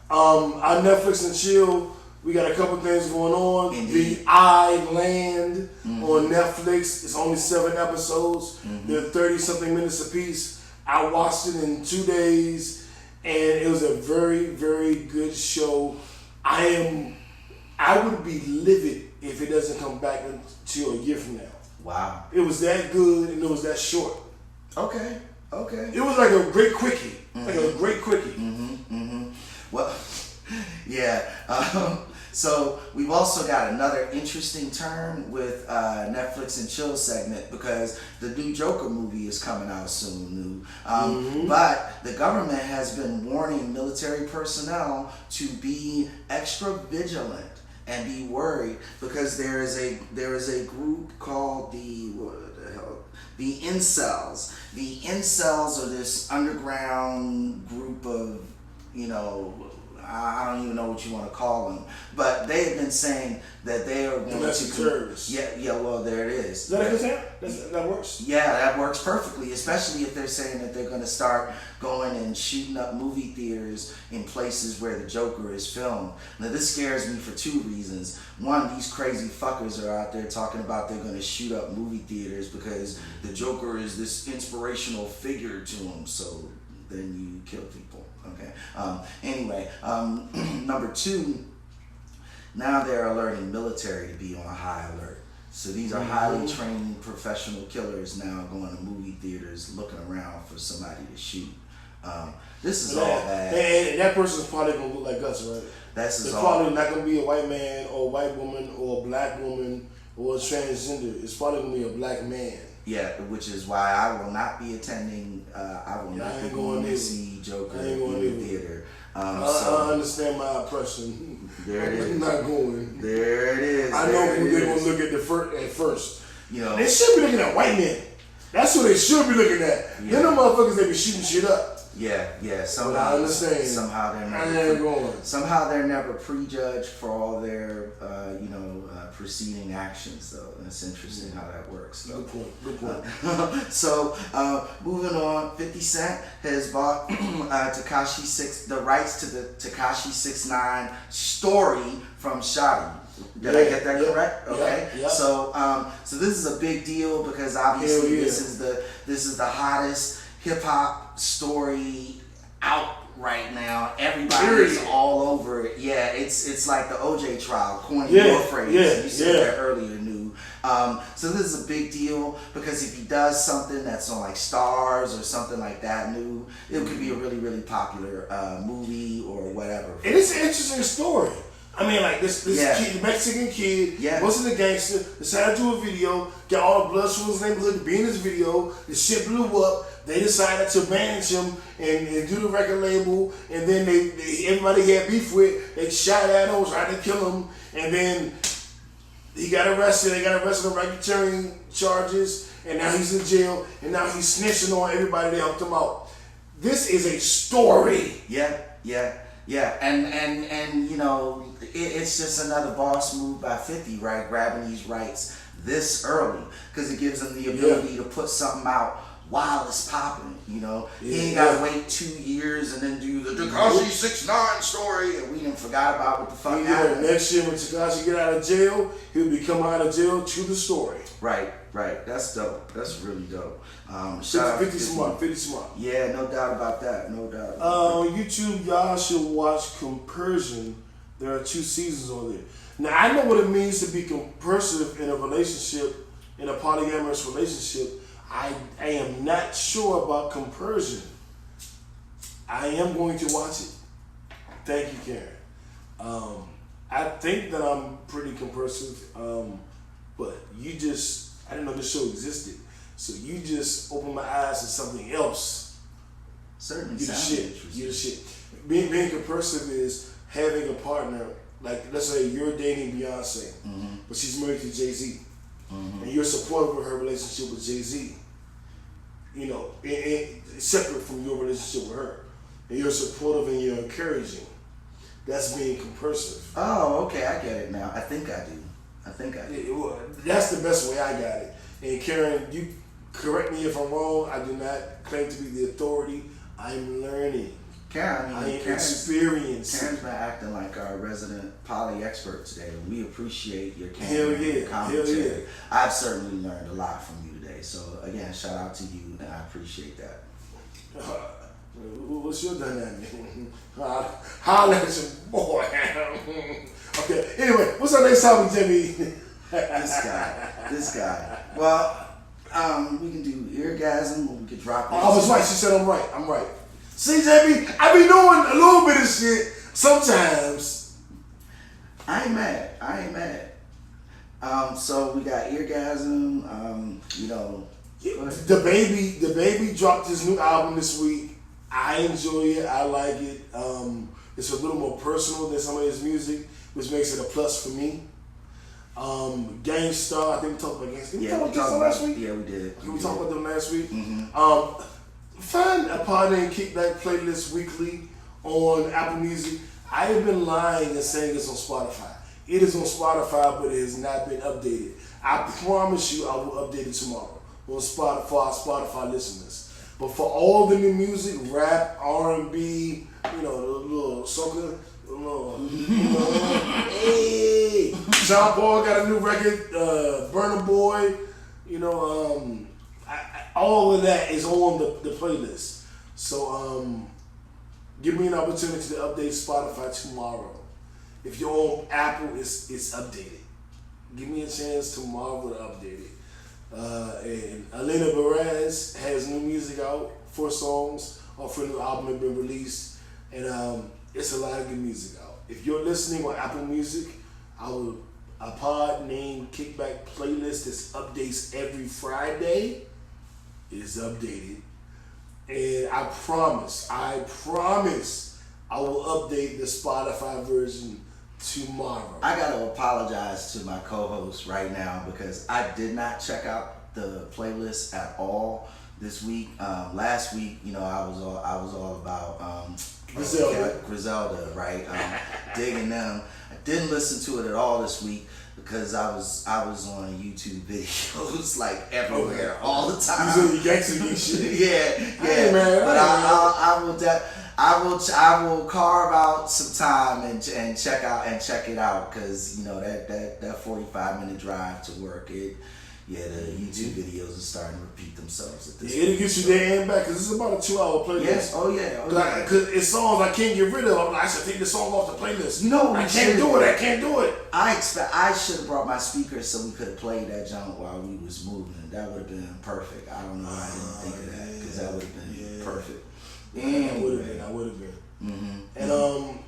Our Netflix and chill, we got a couple things going on.
Indeed.
The Island on Netflix. It's only 7 episodes. They're 30-something minutes apiece. I watched it in 2 days, and it was a very, very good show. I would be livid if it doesn't come back until a year from now.
Wow.
It was that good, and it was that short.
Okay.
It was like a great quickie. Like a great quickie.
Well, yeah. So we've also got another interesting turn with Netflix and Chill segment because the new Joker movie is coming out soon. But the government has been warning military personnel to be extra vigilant and be worried because there is a group called the incels. The incels are this underground group of, I don't even know what you want to call them, but they have been saying that they are going to
terrorists.
Yeah. Well, there it is.
Is that a good thing? That works.
Yeah, that works perfectly, especially if they're saying that they're going to start going and shooting up movie theaters in places where the Joker is filmed. Now, this scares me for 2 reasons. One, these crazy fuckers are out there talking about they're going to shoot up movie theaters because the Joker is this inspirational figure to them. So then you kill people. Okay. Anyway, number 2, now they're alerting military to be on high alert. So these are highly trained professional killers now going to movie theaters looking around for somebody to shoot. This is all bad.
And that person's probably going to look like us, right?
It's
probably not going to be a white man or a white woman or a black woman or a transgender. It's probably going to be a black man.
Yeah, which is why I will not be attending. I will not be going to see Joker in the theater.
I understand my oppression.
There it is.
I'm not going.
There it is.
I know who they're going to look at first. They should be looking at white men. That's who they should be looking at. Yeah. They're the motherfuckers that be shooting shit up.
Yeah. Somehow,
I understand.
Somehow they're never prejudged for all their, preceding actions. Though it's interesting how that works.
Good point.
So moving on, 50 Cent has bought the rights to the Tekashi 6ix9ine story from Shotty. Did I get that correct? Okay. So this is a big deal because obviously this is the hottest hip hop story out right now. Everybody's all over it. Yeah, it's like the OJ trial, coining your phrase. You said that earlier, New. So this is a big deal because if he does something that's on like Stars or something like that, New, it could be a really, really popular movie or whatever.
And it's an interesting story. I mean, like this kid, Mexican kid, wasn't a gangster, decided to do a video, got all the blood from his neighborhood to be in his video. The shit blew up. They decided to manage him and do the record label, and then everybody he had beef with, they shot at him, tried to kill him, and then he got arrested. They got arrested on racketeering charges, and now he's in jail, and now he's snitching on everybody that helped him out. This is a story.
Yeah, and you know, it's just another boss move by 50, right? Grabbing these rights this early because it gives them the ability to put something out while it's popping. You know, he ain't gotta wait 2 years and then do the Tekashi 6ix9ine story, and we done forgot about what the fuck happened.
Next year when Tekashi get out of jail, he'll be coming out of jail to the story.
Right. That's dope. That's really dope.
Shout out 50 Smart.
Yeah, no doubt about that. No doubt.
On YouTube, y'all should watch Compersion. There are 2 seasons on there. Now, I know what it means to be compersive in a relationship, in a polyamorous relationship. I am not sure about Compersion. I am going to watch it. Thank you, Karen. I think that I'm pretty compersive, but I didn't know this show existed. So you just open my eyes to something else.
Certainly.
You the shit. Being compersive is having a partner, like let's say you're dating Beyonce, but she's married to Jay-Z, and you're supportive of her relationship with Jay-Z. You know, separate from your relationship with her, and you're supportive and you're encouraging. That's being compersive.
Oh, okay, I get it now. I think I do.
That's the best way I got it. And Karen, you correct me if I'm wrong. I do not claim to be the authority. I'm learning.
Karen,
I am experiencing.
Karen's been acting like our resident poly expert today. We appreciate your candor commentary.
Hell yeah.
I've certainly learned a lot from you today. So again, shout out to you, and I appreciate that.
What's your dynamic? Holla at your boy. Okay. Anyway, what's our next topic, Jimmy?
This guy. Well, we can do eargasm, or we could drop it.
I was right. She said I'm right. See, JB, I be doing a little bit of shit sometimes.
I ain't mad. So we got eargasm. You know,
the baby dropped his new album this week. I enjoy it. I like it. It's a little more personal than some of his music, which makes it a plus for me. Gangstar, I think we talked about Gangstar. Did we talk about Gangstar last week?
Yeah, we did.
We talked about them last week.
Mm-hmm.
Find a partner and Kickback playlist weekly on Apple Music. I have been lying and saying it's on Spotify. It is on Spotify, but it has not been updated. I promise you I will update it tomorrow on Spotify for our Spotify listeners. But for all the new music, rap, R&B, you know, the little soca, hey, Sean Paul got a new record, Burna Boy, you know, all of that is on the playlist. So give me an opportunity to update Spotify tomorrow. If you're on Apple, it's updated. Give me a chance tomorrow to update it. And Elena Perez has new music out, 4 songs off her new album have been released, and it's a lot of good music out. If you're listening on Apple Music, a pod named Kickback playlist that updates every Friday is updated, and I promise I will update the Spotify version tomorrow.
I gotta apologize to my co-host right now because I did not check out the playlist at all this week. Last week, you know, I was all about Griselda, right? Digging them. I didn't listen to it at all this week because I was on YouTube videos like everywhere all the time.
You gangster shit.
Yeah.
Hey, man,
but I will. I will carve out some time and check it out because you know that 45-minute drive to work the YouTube videos are starting to repeat themselves at this point.
It'll get you there and back because it's about a 2-hour playlist.
Yes,
Because it's songs I can't get rid of. I'm like, I should take the song off the playlist.
You know,
I can't do it.
I should have brought my speakers so we could have played that jump while we was moving. That would have been perfect. I don't know why I didn't think of that because that would have been perfect.
Anyway. I would have been. Mm-hmm. And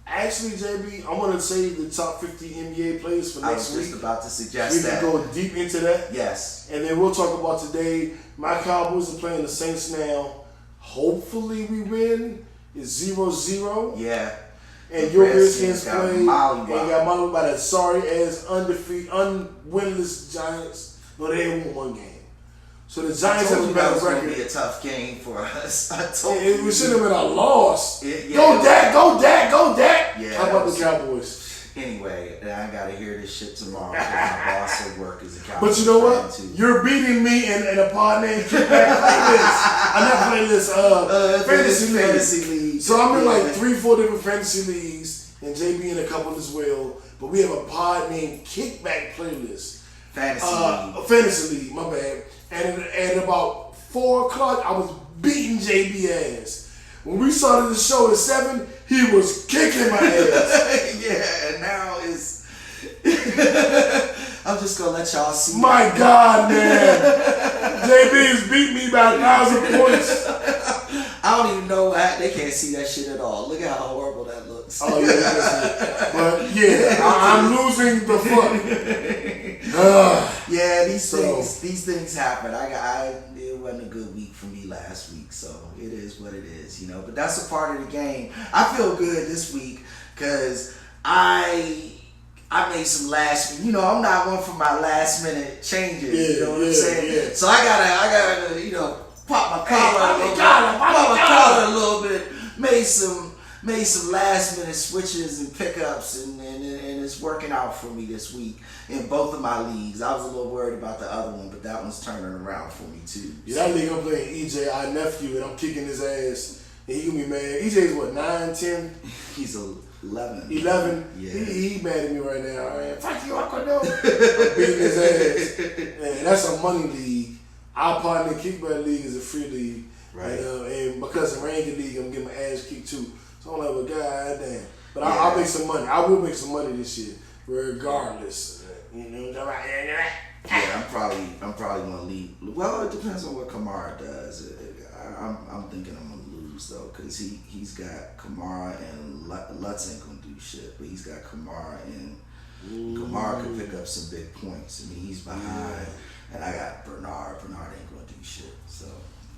actually, JB, I'm gonna save the top 50 NBA players for next week.
I was just about to suggest that.
We can go deep into that.
Yes.
And then we'll talk about today. My Cowboys are playing the Saints now. Hopefully we win. It's 0-0.
Yeah.
And your Redskins play and
got
mollywed by that sorry ass unwinless Giants. No, they ain't won one game. So the Giants have a better record.
Going to be a tough game for us. I told
you. We should have been a loss.
Go
Dak.
Yeah,
how about the Cowboys?
Anyway, I got to hear this shit tomorrow because my boss at work is a Cowboys.
But you know what? You're beating me in a pod named Kickback Playlist. I'm not playing this fantasy league. So I'm in like 3-4 different fantasy leagues and JB in a couple as well. But we have a pod named Kickback Playlist. Fantasy league, my bad. And at about 4 o'clock, I was beating JB ass. When we started the show at 7, he was kicking my ass.
Yeah, and now it's... I'm just going to let y'all see.
My God, man. JB has beat me by 1,000 points.
I don't even know they can't see that shit at all. Look at how horrible that looks.
Oh, yeah, that's it. But, yeah, I'm losing the fuck.
Yeah, these things happen. It wasn't a good week for me last week, so it is what it is, you know. But that's a part of the game. I feel good this week because I made some I'm not one for my last minute changes. You know what I'm saying? Yeah. So I gotta pop my collar a little bit. Made some last minute switches and pickups, and it's working out for me this week in both of my leagues. I was a little worried about the other one, but that one's turning around for me too.
Yeah, that league I'm playing EJ, our nephew, and I'm kicking his ass. And he gonna be mad. EJ's what, 9, 10?
He's 11.
11?
Yeah.
He mad at me right now. Man, fuck you, Uncle No. I'm beating his ass. And that's a money league. Our partner Kickback League is a free league. Right. And because in Ranger League, I'm getting my ass kicked too. So I'm like, well, God damn. But I'll make some money. I will make some money this year, regardless. You know what I'm talking about?
Yeah, I'm probably gonna leave. Well, it depends on what Kamara does. I'm thinking I'm gonna lose though, cause he's got Kamara and Lutz ain't gonna do shit, but he's got Kamara and Kamara can pick up some big points. I mean, he's behind, and I got Bernard. Bernard ain't gonna do shit, so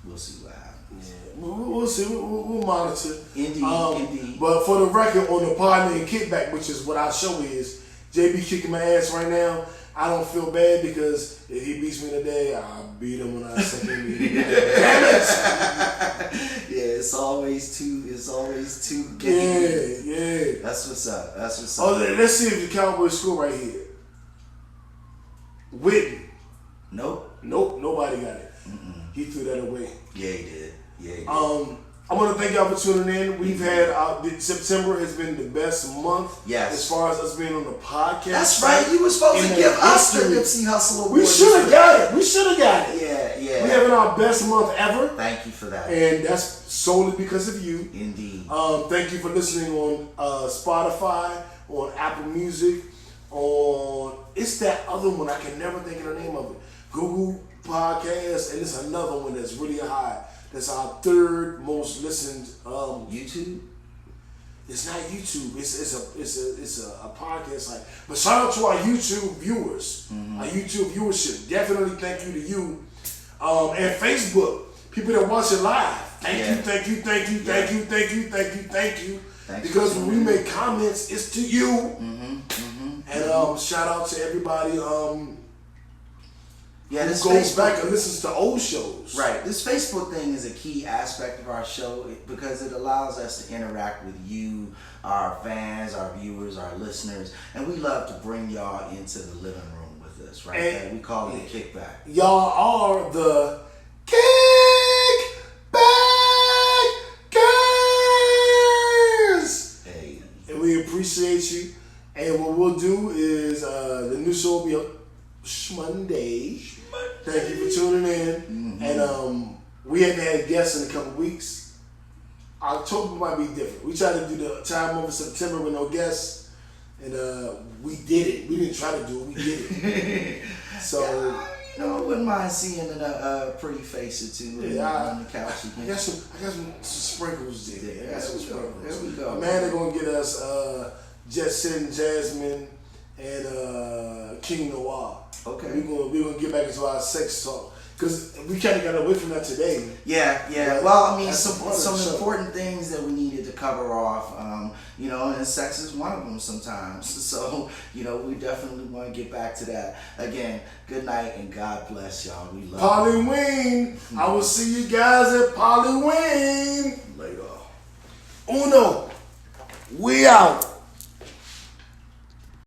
we'll see what happens.
Yeah, we'll see. We'll monitor.
Indeed.
But for the record, on the partner and kickback, which is what our show is, JB kicking my ass right now. I don't feel bad because if he beats me today, I'll beat him when I second beat him. Damn it!
Yeah, it's always two
games. Yeah.
That's what's up.
Oh, let's see if the Cowboys score right here. Whitney.
Nope,
nobody got it.
Mm-mm.
He threw that away.
Yeah, he did.
I want to thank y'all for tuning in. We've had September has been the best month.
Yes.
As far as us being on the podcast.
That's right. You were supposed to give us the Nipsey Hussle Award.
We should have got it.
Yeah.
We're having our best month ever.
Thank you for that.
And that's solely because of you.
Indeed.
Thank you for listening on Spotify, on Apple Music, it's that other one I can never think of the name of it. Google Podcasts, and it's another one that's really high. That's our third most listened.
YouTube.
It's not YouTube. It's a podcast site. But shout out to our YouTube viewers. Our YouTube viewership. Definitely thank you to you. And Facebook. People that watch it live. Thank you. Because when we make comments, it's to you. And shout out to everybody. Who goes back and listens to old shows.
Right. This Facebook thing is a key aspect of our show because it allows us to interact with you, our fans, our viewers, our listeners, and we love to bring y'all into the living room with us, right? And we call it a kickback.
Y'all are the Kickback Monday. Thank you for tuning in. And we haven't had guests in a couple weeks. October might be different. We tried to do the time over September with no guests, and we did it. We didn't try to do it. We did it. So
I wouldn't mind seeing a pretty face or two on the couch again.
I got some sprinkles there. I got some sprinkles.
There we go.
Amanda gonna get us Jet Set, Jasmine, and King Noir.
Okay.
We're gonna get back into our sex talk. Because we kind of got away from that today.
Yeah.
But
well, I mean, some important things that we needed to cover off, and sex is one of them sometimes. So, we definitely want to get back to that. Again, good night and God bless y'all. We love
Pollyween. I will see you guys at Pollyween.
Later.
Uno. We out.